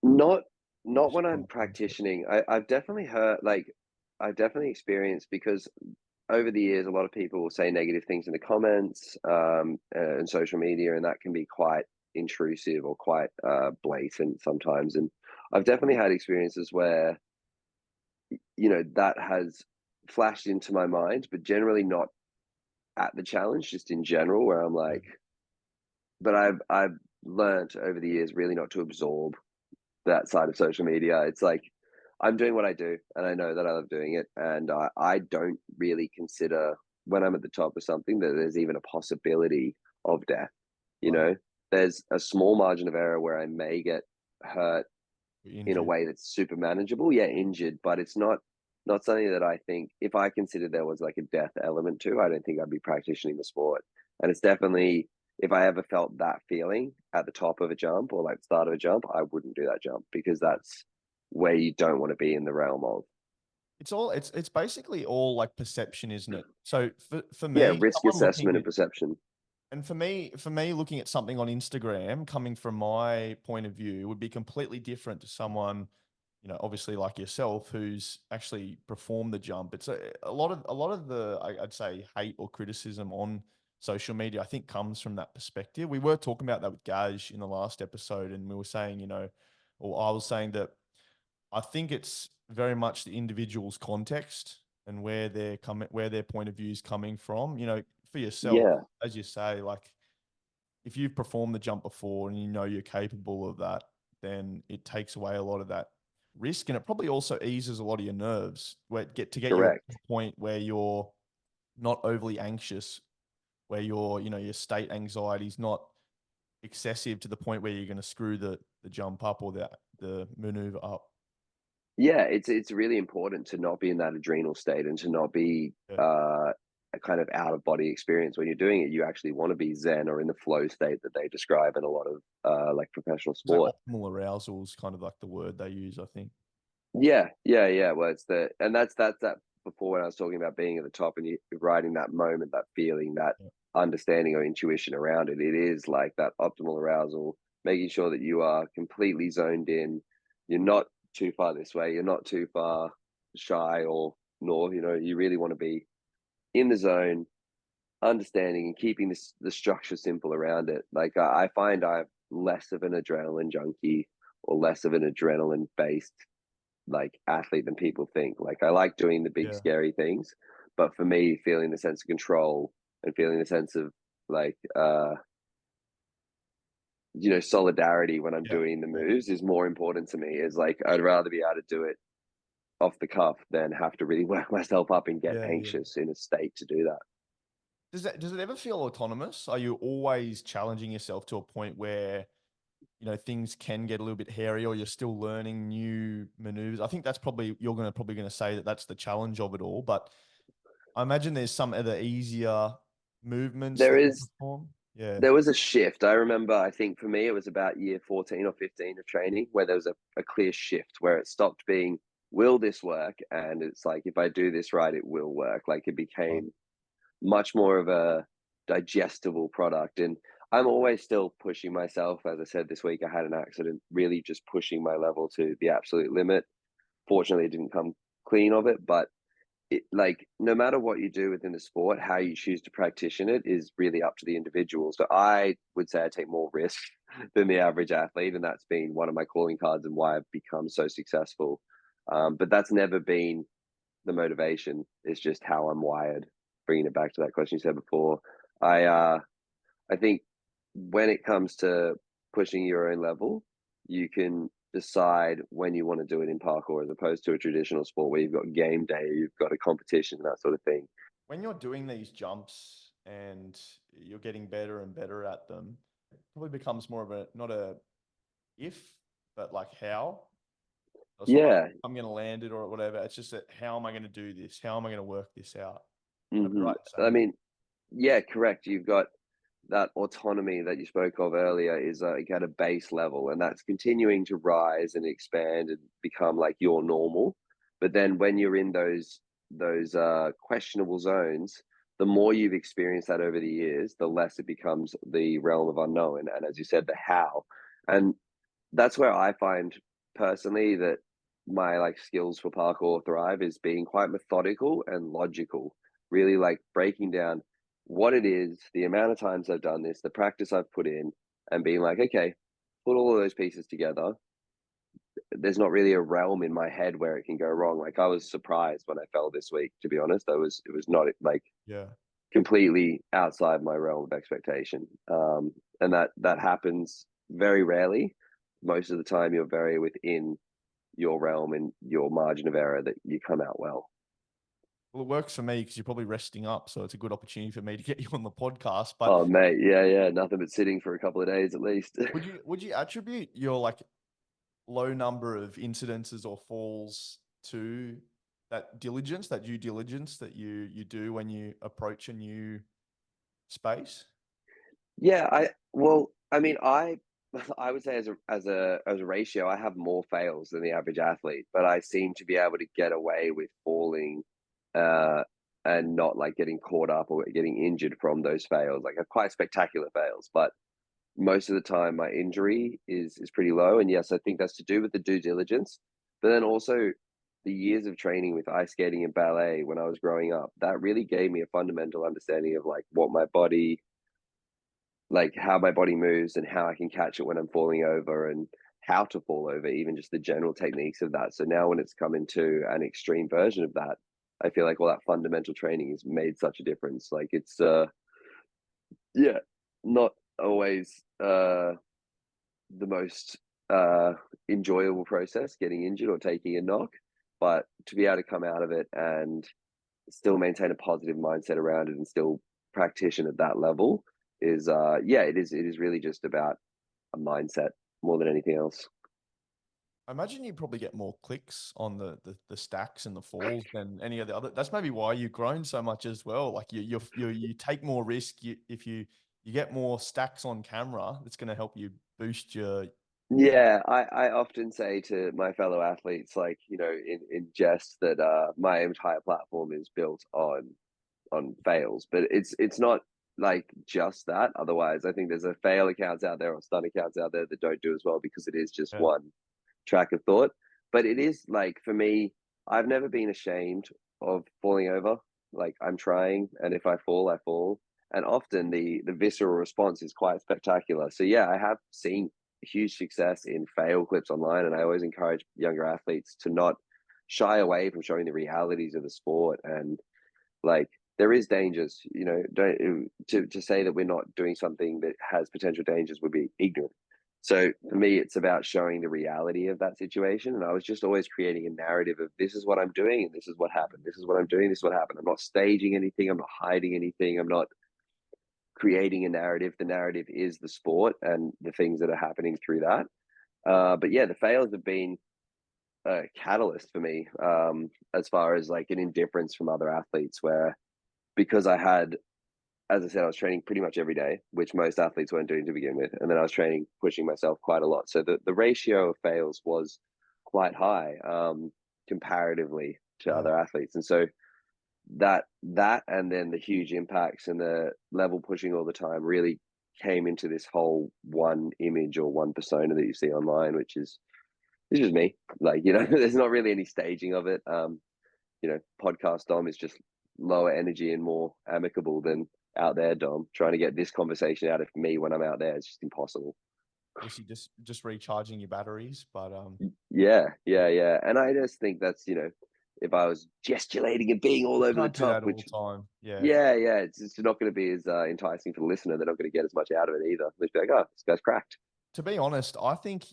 Not not when I'm strong concept. practicing. I've definitely heard, like, I've definitely experienced, because over the years, a lot of people will say negative things in the comments, and social media, and that can be quite intrusive or quite blatant sometimes. And I've definitely had experiences where, that has flashed into my mind, but generally not at the challenge, just in general, where I'm Yeah. like, but I've learned over the years really not to absorb that side of social media. It's like I'm doing what I do, and I know that I love doing it, and I don't really consider when I'm at the top of something that there's even a possibility of death. You Right. know, there's a small margin of error where I may get hurt You're in a injured. way that's super manageable. Yeah, injured, but it's not something that I think if I considered there was like a death element to, I don't think I'd be practicing the sport. And it's definitely if I ever felt that feeling at the top of a jump or like the start of a jump, I wouldn't do that jump because that's where you don't want to be in the realm of It's basically all like perception, isn't it? So for yeah, me, risk someone assessment looking and at perception. and for me looking at something on Instagram coming from my point of view would be completely different to someone, obviously like yourself who's actually performed the jump. It's a lot of the I'd say hate or criticism on social media I think comes from that perspective. We were talking about that with Gage in the last episode, and we were saying, or I was saying that I think it's very much the individual's context and where their point of view is coming from. For yourself, Yeah, as you say, like if you've performed the jump before and you know you're capable of that, then it takes away a lot of that risk, and it probably also eases a lot of your nerves. To get you to correct. a point where you're not overly anxious, where your state anxiety is not excessive to the point where you're going to screw the jump up or the maneuver up. Yeah, it's really important to not be in that adrenal state and to not be Yeah. a kind of out of body experience when you're doing it. You actually want to be zen or in the flow state that they describe in a lot of like professional So sport. optimal arousal is kind of like the word they use, I think. Yeah, yeah, yeah. Well, it's the and that's that before when I was talking about being at the top and you riding that moment, that feeling, that Yeah. understanding or intuition around it. It is like that optimal arousal, making sure that you are completely zoned in. You're not too far this way. You're not too far shy or north. You really want to be in the zone, understanding and keeping the structure simple around it. Like I find I'm less of an adrenaline junkie or less of an adrenaline based like athlete than people think. Like I like doing the big Yeah. scary things, but for me, feeling the sense of control and feeling the sense of like solidarity when I'm Yeah. doing the Yeah. moves is more important to me. Is like I'd rather be able to do it off the cuff than have to really work myself up and get Yeah. Yeah. anxious in a state to do that. Does it ever feel autonomous? Are you always challenging yourself to a point where, things can get a little bit hairy or you're still learning new maneuvers? I think that's probably probably gonna say that that's the challenge of it all. But I imagine there's some other easier movements There that you is perform. Yeah. there was a shift. I remember, I think for me, it was about year 14 or 15 of training where there was a clear shift where it stopped being, will this work? And it's like, if I do this right, it will work. Like it Right. became much more of a digestible product. And I'm always still pushing myself. As I said, this week I had an accident, really just pushing my level to the absolute limit. Fortunately, it didn't come clean of it, but like no matter what you do within the sport, how you choose to practitioner it is really up to the individual. So I would say I take more risk than the average athlete, and that's been one of my calling cards and why I've become so successful. But that's never been the motivation. It's just how I'm wired. Bringing it back to that question you said before, I uh, I think when it comes to pushing your own level, you can decide when you want to do it in parkour as opposed to a traditional sport where you've got game day, you've got a competition, that sort of thing. When you're doing these jumps and you're getting better and better at them, it probably becomes more of a not a if, but like how. So it's not like Yeah. I'm going to land it or whatever. It's just that how am I going to do this? How am I going to work this out? Would I be right in I saying that? mean, yeah, correct. You've got that autonomy that you spoke of earlier is like at a base level, and that's continuing to rise and expand and become like your normal. But then when you're in those questionable zones, the more you've experienced that over the years, the less it becomes the realm of unknown. And as you said, the how. And that's where I find personally that my like skills for parkour thrive is being quite methodical and logical, really like breaking down what it is, the amount of times I've done this, the practice I've put in, and being like, okay, put all of those pieces together. there's not really a realm in my head where it can go wrong. Like I was surprised when I fell this week, to be honest. It was not like Yeah. completely outside my realm of expectation. And that happens very rarely. Most of the time you're very within your realm and your margin of error that you come out well. Well, it works for me because you're probably resting up, so it's a good opportunity for me to get you on the podcast. But Oh mate, yeah, nothing but sitting for a couple of days at least. would you attribute your like low number of incidences or falls to that diligence, that due diligence that you do when you approach a new space? Yeah, I mean, I would say as a ratio, I have more fails than the average athlete, but I seem to be able to get away with falling, uh, and not like getting caught up or getting injured from those fails. Like I have quite spectacular fails, but most of the time my injury is pretty low. And yes, I think that's to do with the due diligence, but then also the years of training with ice skating and ballet when I was growing up, that really gave me a fundamental understanding of like what my body, like how my body moves and how I can catch it when I'm falling over and how to fall over, even just the general techniques of that. So now when it's come into an extreme version of that, I feel like all that fundamental training has made such a difference. Like it's yeah, not always the most uh enjoyable process getting injured or taking a knock, but to be able to come out of it and still maintain a positive mindset around it and still practitioner at that level is yeah, it is really just about a mindset more than anything else. I imagine you probably get more clicks on the stacks and the falls than any of the other. That's maybe why you've grown so much as well. Like you take more risk. If you get more stacks on camera, it's going to help you boost your. Yeah, I often say to my fellow athletes, like, in jest that my entire platform is built on fails, but it's not like just that. Otherwise, I think there's a fail accounts out there or stunt accounts out there that don't do as well because it is just Yeah. one track of thought. But it is like for me, I've never been ashamed of falling over. Like I'm trying, and if I fall, I fall. And often the visceral response is quite spectacular. So yeah, I have seen huge success in fail clips online, and I always encourage younger athletes to not shy away from showing the realities of the sport. And like there is dangers, don't to say that we're not doing something that has potential dangers would be ignorant. So for me, it's about showing the reality of that situation. And I was just always creating a narrative of this is what I'm doing and this is what happened. This is what I'm doing. This is what happened. I'm not staging anything. I'm not hiding anything. I'm not creating a narrative. The narrative is the sport and the things that are happening through that. But yeah, the fails have been a catalyst for me, as far as like an indifference from other athletes where because I had, as I said, I was training pretty much every day, which most athletes weren't doing to begin with. And then I was training, pushing myself quite a lot. So the ratio of fails was quite high, comparatively to Yeah. other athletes. And so that and then the huge impacts and the level pushing all the time really came into this whole one image or one persona that you see online, which is it's just me. Like, there's not really any staging of it. Podcast Dom is just lower energy and more amicable than out there, Dom. Trying to get this conversation out of me when I'm out there is just impossible. Guess you just recharging your batteries, but Yeah. And I just think that's, if I was gesticulating and being all you over the can't do top, that all which, the time. Yeah. yeah, it's not going to be as enticing for the listener. They're not going to get as much out of it either. They'll be like, oh, this guy's cracked. To be honest, I think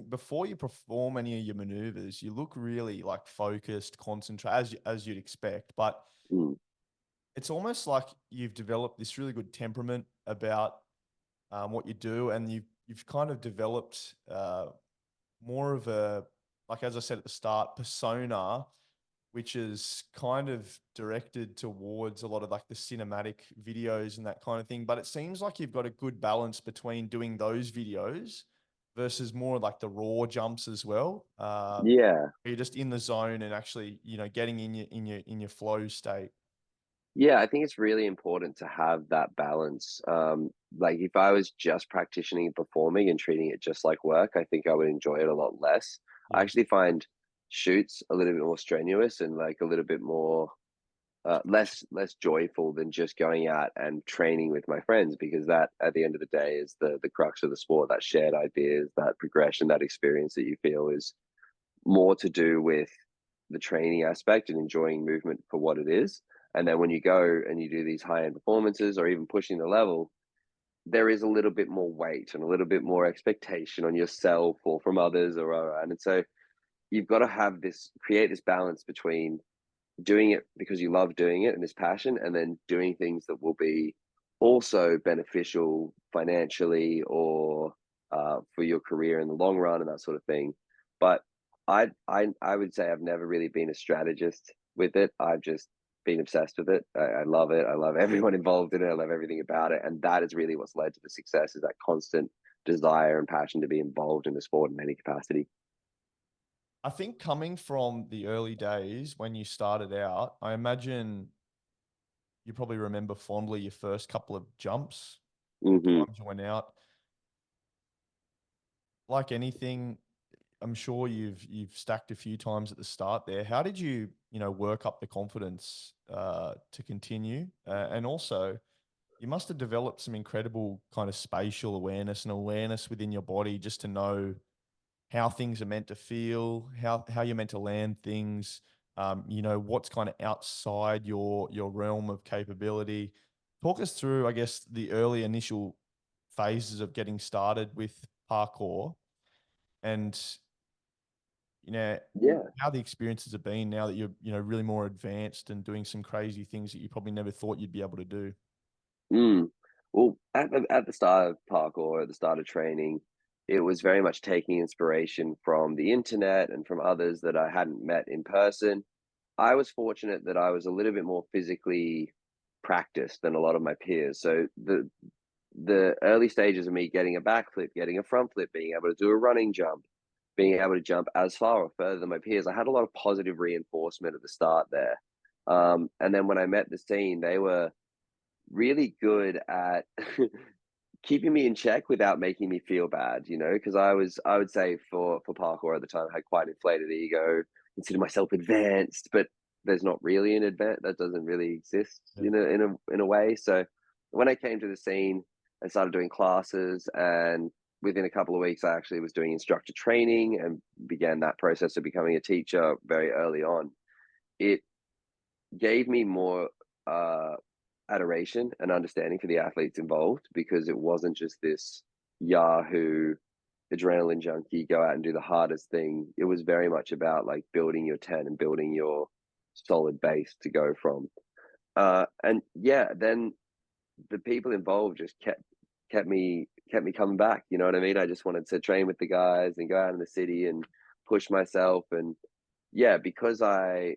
before you perform any of your maneuvers, you look really like focused, concentrate as you'd expect. But Mm. it's almost like you've developed this really good temperament about what you do, and you've kind of developed more of a, like as I said at the start, persona, which is kind of directed towards a lot of like the cinematic videos and that kind of thing. But it seems like you've got a good balance between doing those videos versus more like the raw jumps as well. Yeah. You're just in the zone and actually, getting in your flow state. Yeah, I think it's really important to have that balance. Like if I was just practicing and performing and treating it just like work, I think I would enjoy it a lot less. I Yeah. actually find shoots a little bit more strenuous and like a little bit more less joyful than just going out and training with my friends, because that at the end of the day is the crux of the sport. That shared ideas, that progression, that experience that you feel is more to do with the training aspect and enjoying movement for what it is. And then when you go and you do these high end performances or even pushing the level, there is a little bit more weight and a little bit more expectation on yourself or from others or around. And so you've got to have this, create this balance between doing it because you love doing it and this passion, and then doing things that will be also beneficial financially or for your career in the long run and that sort of thing. But I would say I've never really been a strategist with it. I've just been obsessed with it. I love it. I love everyone involved in it. I love everything about it, and that is really what's led to the success. Is that constant desire and passion to be involved in the sport in any capacity. I think coming from the early days when you started out, I imagine you probably remember fondly your first couple of jumps or Hmm. times you went out. Like anything, I'm sure you've stacked a few times at the start there. How did you, work up the confidence to continue? And also, you must have developed some incredible kind of spatial awareness and awareness within your body just to know how things are meant to feel, how you're meant to land things, what's kind of outside your realm of capability. Talk us through, I guess, the early initial phases of getting started with parkour and Yeah. how the experiences have been now that you're, really more advanced and doing some crazy things that you probably never thought you'd be able to do. Mm. Well, at the start of parkour, at the start of training, it was very much taking inspiration from the internet and from others that I hadn't met in person. I was fortunate that I was a little bit more physically practiced than a lot of my peers. So the early stages of me getting a backflip, getting a front flip, being able to do a running jump, being able to jump as far or further than my peers, I had a lot of positive reinforcement at the start there. And then when I met the scene, they were really good at keeping me in check without making me feel bad, because I would say for parkour at the time, I had quite inflated ego, consider myself advanced, but there's not really an advance that doesn't really exist Yeah. in a way. So when I came to the scene and started doing classes, and within a couple of weeks I actually was doing instructor training and began that process of becoming a teacher very early on. It gave me more uh adoration and understanding for the athletes involved, because it wasn't just this Yahoo adrenaline junkie, go out and do the hardest thing. It was very much about like building your tent and building your solid base to go from. And yeah, then the people involved just kept me coming back. You know what I mean? I just wanted to train with the guys and go out in the city and push myself. And yeah, because I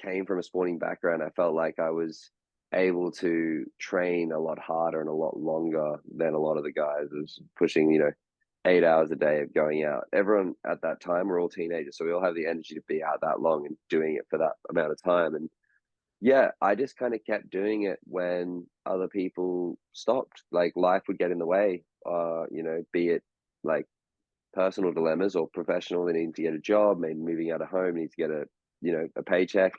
came from a sporting background, I felt like I was able to train a lot harder and a lot longer than a lot of the guys. I was pushing, 8 hours a day of going out. Everyone at that time, we're all teenagers, so we all have the energy to be out that long and doing it for that amount of time. And yeah, I just kind of kept doing it when other people stopped. Like life would get in the way, be it like personal dilemmas or professional. They need to get a job, maybe moving out of home, need to get a paycheck.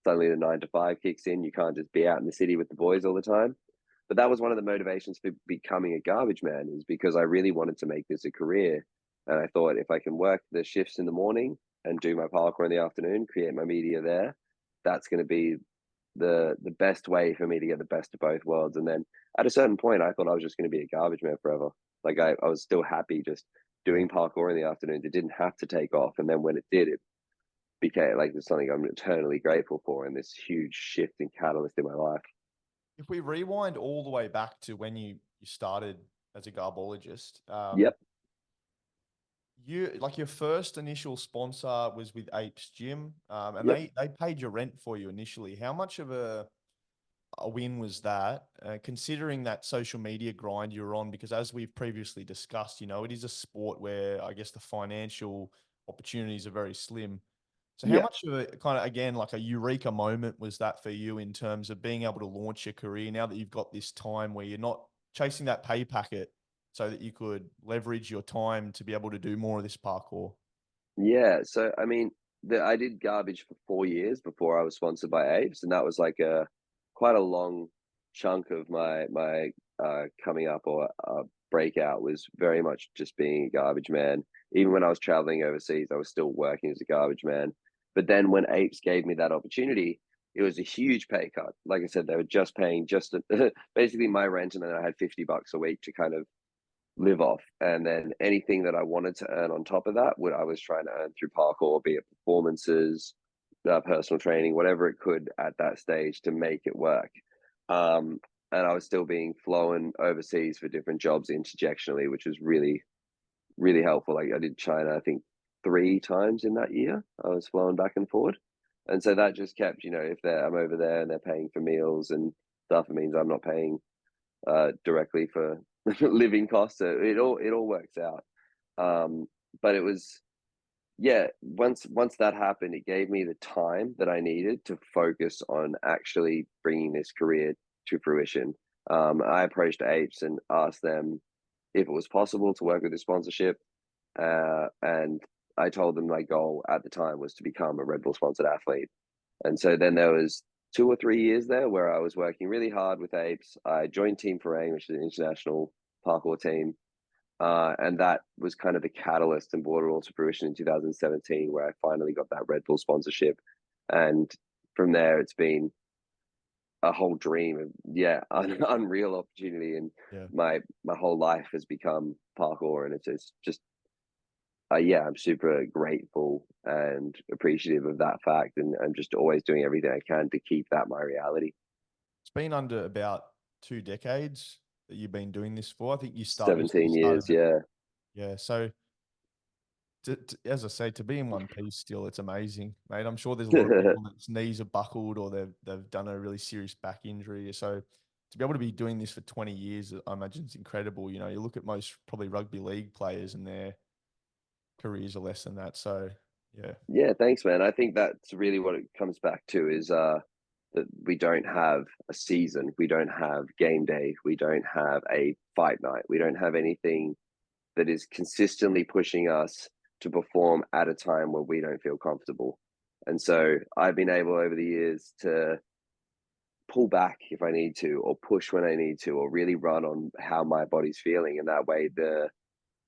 Suddenly the 9 to 5 kicks in. You can't just be out in the city with the boys all the time. But that was one of the motivations for becoming a garbage man, is because I really wanted to make this a career. And I thought if I can work the shifts in the morning and do my parkour in the afternoon, create my media there, that's going to be the best way for me to get the best of both worlds. And then at a certain point, I thought I was just going to be a garbage man forever. Like I was still happy just Yeah. doing parkour in the afternoons. It didn't have to take off, and then when it did, it became like there's something I'm eternally grateful for, and this huge shift and catalyst in my life. If we rewind all the way back to when you started as a garbologist, Yep. you like your first initial sponsor was with Apes Gym, and Yep. they paid your rent for you initially. How much of a win was that, considering that social media grind you're on? Because as we've previously discussed, it is a sport where I guess the financial opportunities are very slim. So how Yeah. much of a kind of, again, like a eureka moment was that for you in terms of being able to launch your career now that you've got this time where you're not chasing that pay packet so that you could leverage your time to be able to do more of this parkour? Yeah. So I mean, I did garbage for 4 years before I was sponsored by Apes, and that was like a quite a long chunk of my coming up or breakout was very much just being a garbage man. Even when I was traveling overseas, I was still working as a garbage man. But then when Apes gave me that opportunity, it was a huge pay cut. Like I said, they were just paying basically my rent, and then I had $50 a week to kind of live off. And then anything that I wanted to earn on top of that, what I was trying to earn through parkour, be it performances, personal training, whatever it could at that stage to make it work. And I was still being flown overseas for different jobs interjectionally, which was really, really helpful. Like I did China, I think 3 times in that year. I was flown back and forward. And so that just kept, if I'm over there and they're paying for meals and stuff, it means I'm not paying directly for living costs. So it all works out. But it was, yeah, once that happened, it gave me the time that I needed to focus on actually bringing this career to fruition. I approached Apes and asked them if it was possible to work with a sponsorship, and I told them my goal at the time was to become a Red Bull sponsored athlete. And so then there was 2 or 3 years there where I was working really hard with Apes. I joined Team Farang, which is an international parkour team. And that was kind of the catalyst and brought it all to fruition in 2017, where I finally got that Red Bull sponsorship. And from there, it's been a whole dream of, yeah, unreal opportunity. And Yeah. my whole life has become parkour. And it's just, yeah, I'm super grateful and appreciative of that fact. And I'm just always doing everything I can to keep that my reality. It's been under about 2 decades that you've been doing this for. I think you started 17 years, yeah. yeah. So as I say, to be in one piece still, it's amazing, mate. I'm sure there's a lot of people that's knees are buckled or they've done a really serious back injury. So to be able to be doing this for 20 years, I imagine it's incredible. You look at most probably rugby league players and their careers are less than that. So yeah. Yeah, thanks, man. I think that's really what it comes back to is that we don't have a season, we don't have game day, we don't have a fight night, we don't have anything that is consistently pushing us to perform at a time where we don't feel comfortable. And so I've been able over the years to pull back if I need to, or push when I need to, or really run on how my body's feeling. And that way, the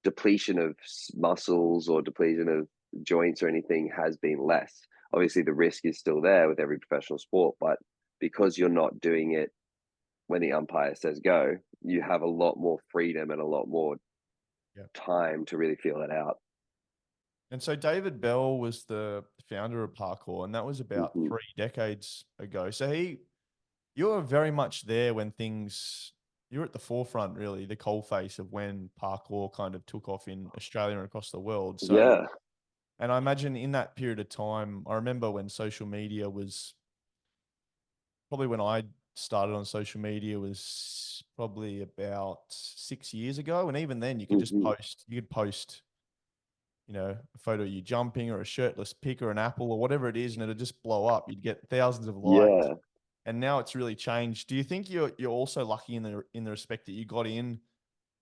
depletion of muscles or depletion of joints or anything has been less. Obviously, the risk is still there with every professional sport, but because you're not doing it when the umpire says go, you have a lot more freedom and a lot more time to really feel it out. And so David Bell was the founder of Parkour, and that was about Mm-hmm. 3 decades ago. So you were very much there when you're at the forefront, really, the coalface of when parkour kind of took off in Australia and across the world. So, Yeah. and I imagine in that period of time, I remember when social media was probably when I started on social media was probably about 6 years ago. And even then you could just Mm-hmm. post, a photo of you jumping or a shirtless pic or an apple or whatever it is, and it'd just blow up. You'd get thousands of likes. Yeah. And now it's really changed. Do you think you're also lucky in the respect that you got in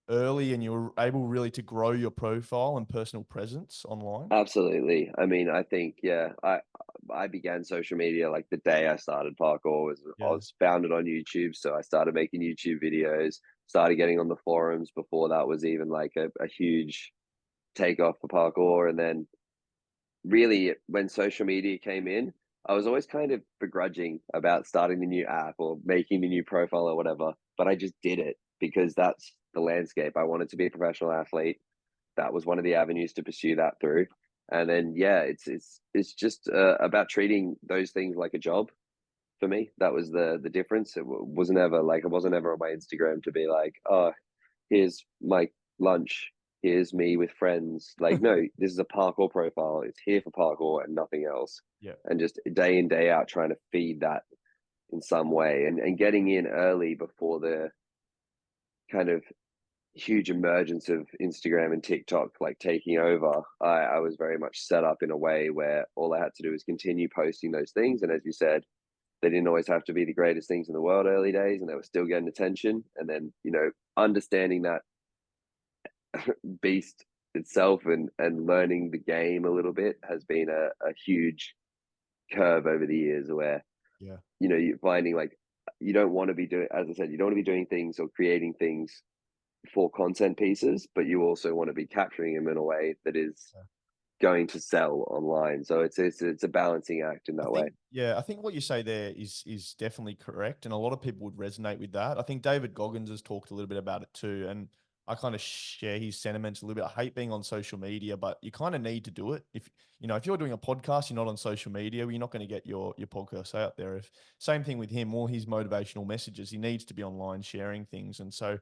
early and you were able really to grow your profile and personal presence online? Absolutely. I mean, I think, yeah, I began social media like the day I started parkour. I Yeah. was founded on YouTube, so I started making YouTube videos, started getting on the forums before that was even like a huge takeoff for parkour. And then really when social media came in, I was always kind of begrudging about starting the new app or making the new profile or whatever, but I just did it because that's the landscape. I wanted to be a professional athlete. That was one of the avenues to pursue that through. And then yeah, it's just about treating those things like a job for me. That was the difference. Wasn't ever like, it wasn't ever on my Instagram to be like, oh, here's my lunch, here's me with friends. Like, no, this is a parkour profile. It's here for parkour and nothing else. Yeah. And just day in, day out trying to feed that in some way, and getting in early before the kind of huge emergence of Instagram and TikTok like taking over. I was very much set up in a way where all I had to do was continue posting those things. And as you said, they didn't always have to be the greatest things in the world early days, and they were still getting attention. And then, understanding that beast itself and learning the game a little bit has been a huge curve over the years where, Yeah. you're finding like you don't want to be doing, as I said, you don't want to be doing things or creating things for content pieces, but you also want to be capturing them in a way that is Yeah. going to sell online. So it's a balancing act in I that way. think, yeah, I think what you say there is definitely correct, and a lot of people would resonate with that. I think David Goggins has talked a little bit about it too, and I kind of share his sentiments a little bit. I hate being on social media, but you kind of need to do it. If you're doing a podcast, you're not on social media, you're not going to get your podcast out there. If same thing with him, all his motivational messages, he needs to be online sharing things, and so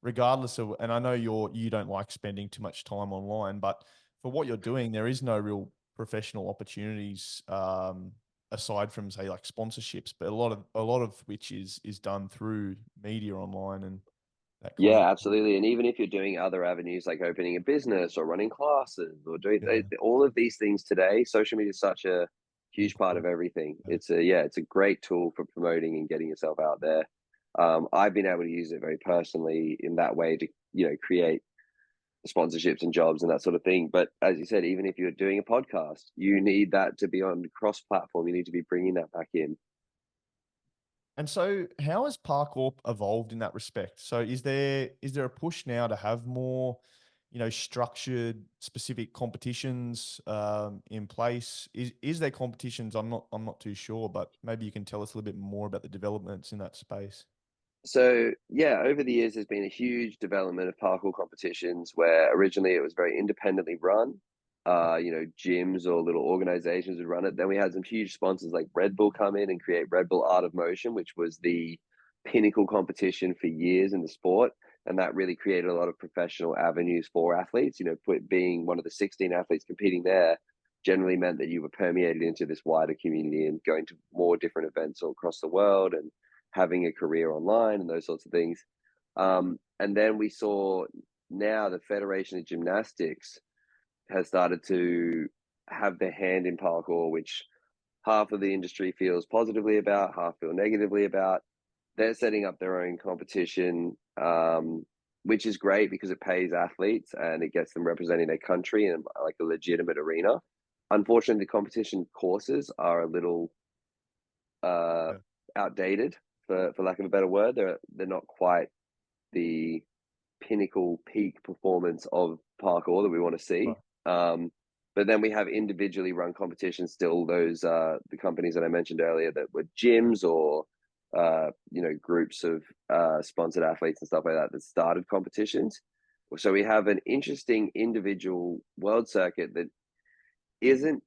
regardless of, and I know you don't like spending too much time online, but for what you're doing, there is no real professional opportunities aside from say like sponsorships, but a lot of which is done through media online and that kind of Yeah, thing. absolutely. And even if you're doing other avenues like opening a business or running classes or doing Yeah, all of these things today, social media is such a huge part of important. everything. Yeah. It's a great tool for promoting and getting yourself out there. I've been able to use it very personally in that way to, create sponsorships and jobs and that sort of thing. But as you said, even if you're doing a podcast, you need that to be on cross platform. You need to be bringing that back in. And so, how has parkour evolved in that respect? So, is there a push now to have more, structured, specific competitions in place? Is there competitions? I'm not too sure, but maybe you can tell us a little bit more about the developments in that space. So yeah, over the years, there's been a huge development of parkour competitions where originally it was very independently run. Yep. Gyms or little organizations would run it. Then we had some huge sponsors like Red Bull come in and create Red Bull Art of Motion, which was the pinnacle competition for years in the sport. And that really created a lot of professional avenues for athletes. Being one of the 16 athletes competing there generally meant that you were permeated into this wider community and going to more different events all across the world and having a career online and those sorts of things. And then we saw now the Federation of Gymnastics has started to have their hand in parkour, which half of the industry feels positively about, half feel negatively about. They're setting up their own competition, which is great because it pays athletes and it gets them representing their country in like a legitimate arena. Unfortunately, the competition courses are a little uh, Yeah. outdated, for lack of a better word. They're not quite the pinnacle peak performance of parkour that we want to see. Right. But then we have individually run competitions still. Those the companies that I mentioned earlier that were gyms or groups of sponsored athletes and stuff like that started competitions. So we have an interesting individual world circuit that isn't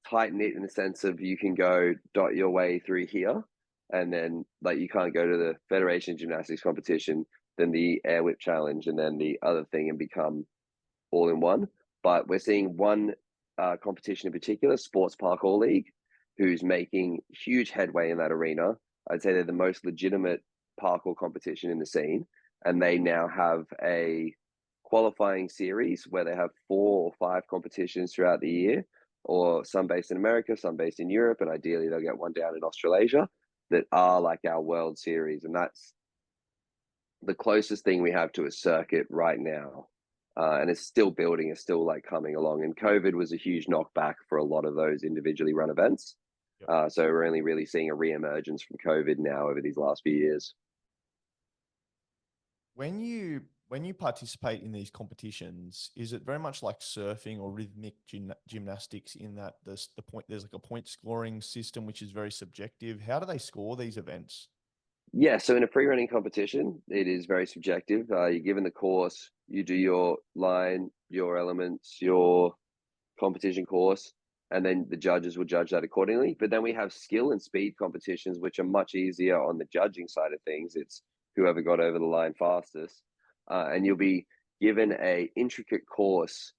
tight knit in the sense of you can go dot your way through here, and then like you can't go to the Federation Gymnastics competition, then the Air Whip Challenge, and then the other thing and become all in one. But we're seeing one competition in particular, Sports Parkour League, who's making huge headway in that arena. I'd say they're the most legitimate parkour competition in the scene, and they now have a qualifying series where they have 4 or 5 competitions throughout the year, or some based in America, some based in Europe, and ideally they'll get one down in Australasia that are like our World Series, and that's the closest thing we have to a circuit right now. And it's still building, it's still like coming along. And COVID was a huge knockback for a lot of those individually run events. Yep. So we're only really seeing a re-emergence from COVID now over these last few years. When you participate in these competitions, is it very much like surfing or rhythmic gymnastics in that there's like a point scoring system which is very subjective? How do they score these events? Yeah, so in a free running competition, it is very subjective. You're given the course, you do your line, your elements, your competition course, and then the judges will judge that accordingly. But then we have skill and speed competitions, which are much easier on the judging side of things. It's whoever got over the line fastest, and you'll be given a intricate course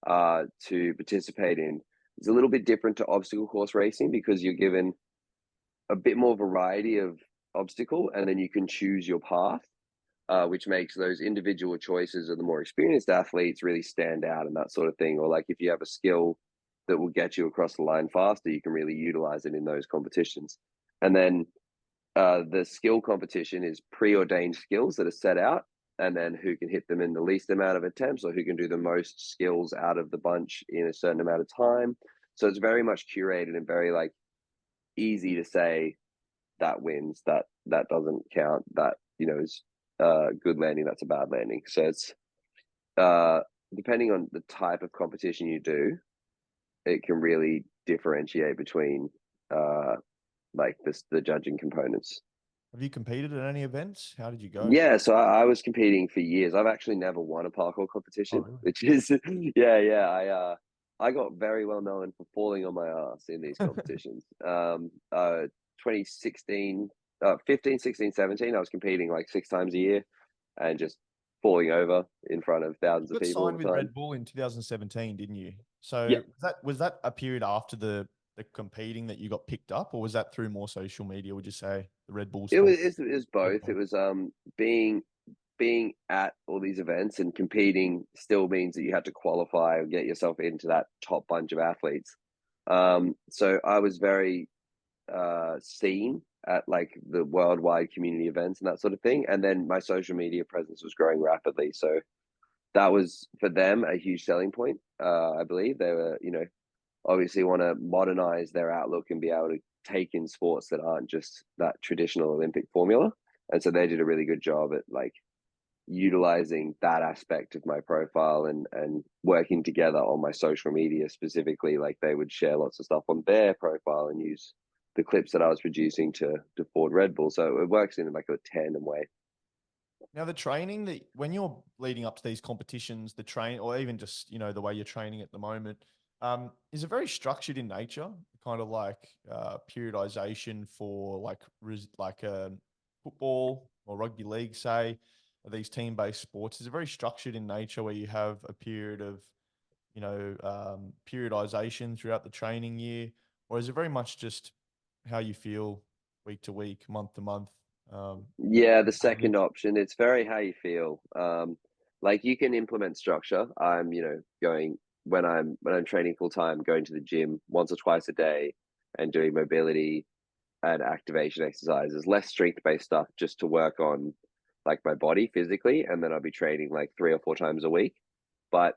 to participate in. It's a little bit different to obstacle course racing because you're given a bit more variety of obstacle, and then you can choose your path, which makes those individual choices of the more experienced athletes really stand out and that sort of thing. Or like if you have a skill that will get you across the line faster, you can really utilize it in those competitions. And then the skill competition is preordained skills that are set out. and then who can hit them in the least amount of attempts, or who can do the most skills out of the bunch in a certain amount of time. So it's very much curated and very like easy to say that wins, that doesn't count, that is good landing, that's a bad landing. So it's depending on the type of competition you do, it can really differentiate between like the judging components. Have you competed at any events? How did you go? Yeah, so I was competing for years. I've actually never won a parkour Oh, competition, really? which is I got very well known for falling on my ass in these competitions. 2016, 15, 16, 17, I was competing like 6 times a year and just falling over in front of thousands You of got people all signed the with time. Red Bull in 2017, didn't you? So Yeah, was that a period after the competing that you got picked up, or was that through more social media? Would you say the Red Bull it sponsor? was both. It was being at all these events and competing still means that you had to qualify and get yourself into that top bunch of athletes. So I was very seen at like the worldwide community events and that sort of thing. And then my social media presence was growing rapidly. So that was for them a huge selling point. I believe they were, obviously want to modernize their outlook and be able to take in sports that aren't just that traditional Olympic formula. And so they did a really good job at like utilizing that aspect of my profile and working together on my social media specifically. Like they would share lots of stuff on their profile and use the clips that I was producing to forward Red Bull. So it works in like a tandem way. Now, the training that when you're leading up to these competitions, the train, or even just the way you're training at the moment, is it very structured in nature? Kind of like periodization for football or rugby league, say, these team-based sports. Is it very structured in nature where you have a period of periodization throughout the training year, or is it very much just how you feel week to week, month to month? Yeah, the second option, it's very how you feel. Like you can implement structure. I'm, going when I'm training full time, going to the gym once or twice a day and doing mobility and activation exercises, less strength based stuff just to work on like my body physically, and then I'll be training like 3 or 4 times a week. But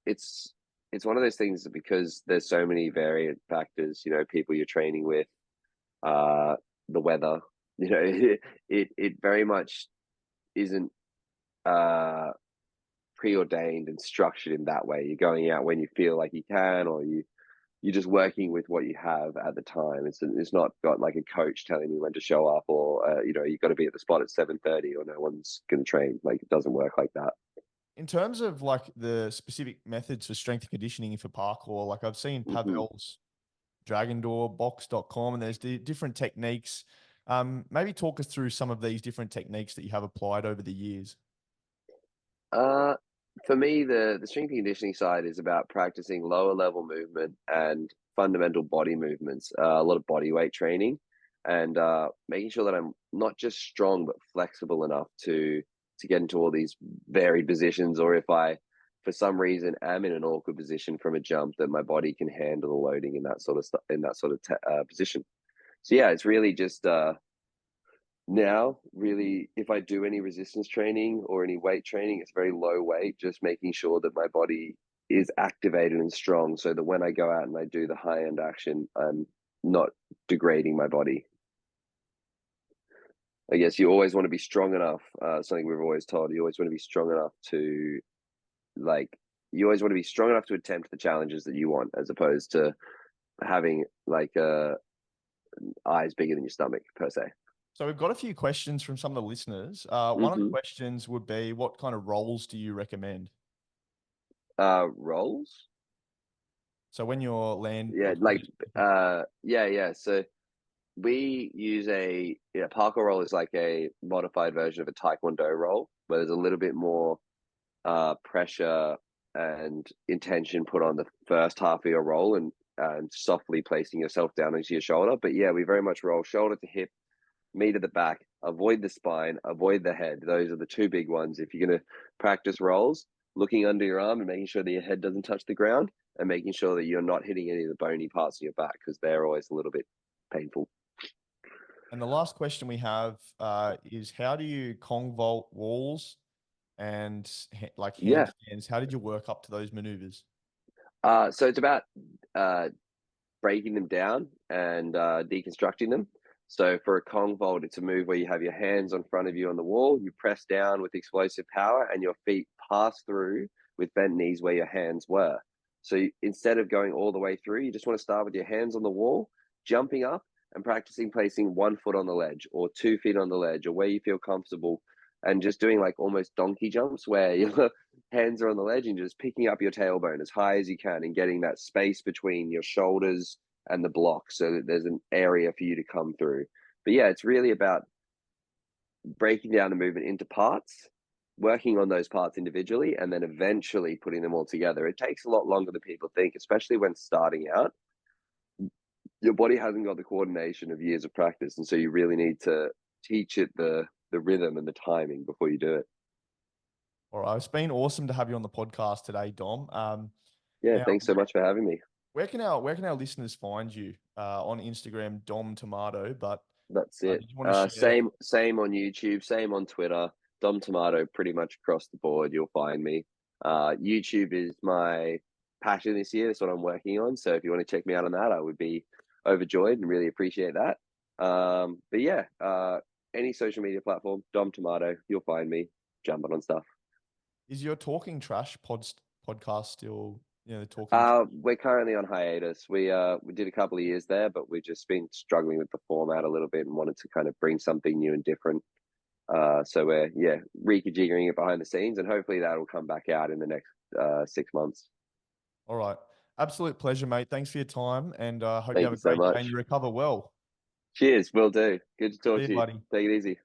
it's it's one of those things that because there's so many variant factors, people you're training with, uh, the weather, it very much isn't uh preordained and structured in that way. You're going out when you feel like you can, or you're just working with what you have at the time. It's not got like a coach telling you when to show up, or you got to be at the spot at 7:30, or no one's going to train. Like it doesn't work like that. In terms of like the specific methods for strength and conditioning for parkour, like I've seen Hmm. Pavel's Dragon Door, box.com, and there's different techniques. Maybe talk us through some of these different techniques that you have applied over the years. Uh, for me, the strength and conditioning side is about practicing lower level movement and fundamental body movements, a lot of body weight training, and making sure that I'm not just strong but flexible enough to get into all these varied positions, or if I, for some reason, am in an awkward position from a jump, that my body can handle the loading in that sort of stuff in that sort of position. So yeah, it's really just now really if I do any resistance training or any weight training, it's very low weight, just making sure that my body is activated and strong so that when I go out and I do the high end action, I'm not degrading my body. I guess you always want to be strong enough, something we've always told you always want to be strong enough to like you always want to be strong enough to attempt the challenges that you want, as opposed to having like eyes bigger than your stomach per se. So we've got a few questions from some of the listeners. One of the Hmm. questions would be, what kind of roles do you recommend? Roles. So when you're Yeah, like yeah. So we use parkour roll is like a modified version of a taekwondo roll, where there's a little bit more pressure and intention put on the first half of your roll, and softly placing yourself down into your shoulder. But yeah, we very much roll shoulder to hip, knee to the back, avoid the spine, avoid the head. Those are the two big ones. If you're going to practice rolls, looking under your arm and making sure that your head doesn't touch the ground, and making sure that you're not hitting any of the bony parts of your back, because they're always a little bit painful. And the last question we have is, how do you Kong vault walls and like Yeah. handstands. How did you work up to those maneuvers? So it's about breaking them down and deconstructing them. So for a Kong vault, it's a move where you have your hands on front of you on the wall, you press down with explosive power, and your feet pass through with bent knees where your hands were. So instead of going all the way through, you just want to start with your hands on the wall, jumping up and practicing placing 1 foot on the ledge or 2 feet on the ledge or where you feel comfortable, and just doing like almost donkey jumps where your hands are on the ledge and just picking up your tailbone as high as you can and getting that space between your shoulders and the block so that there's an area for you to come through. But yeah, it's really about breaking down the movement into parts, working on those parts individually, and then eventually putting them all together. It takes a lot longer than people think, especially when starting out. Your body hasn't got the coordination of years of practice, and so you really need to teach it the rhythm and the timing before you do it. All right, it's been awesome to have you on the podcast today, Dom. Yeah, Now, thanks so much for having me. where can our listeners find you on Instagram, Dom Tomato? But That's it. did you want to share? Same on YouTube, same on Twitter. Dom Tomato, pretty much across the board. You'll find me. YouTube is my passion this year. That's what I'm working on. So if you want to check me out on that, I would be overjoyed and really appreciate that. But yeah, any social media platform, Dom Tomato, you'll find me jumping on stuff. Is your Talking Trash podcast still, the Talking? We're currently on hiatus. We did a couple of years there, but we've just been struggling with the format a little bit and wanted to kind of bring something new and different. So we're reconfiguring it behind the scenes, and hopefully that'll come back out in the next 6 months. All right. Absolute pleasure, mate. Thanks for your time, and hope you Thank have you a so great day much. and you recover well. Cheers, will do. Good to talk See you, to you. buddy. Take it easy.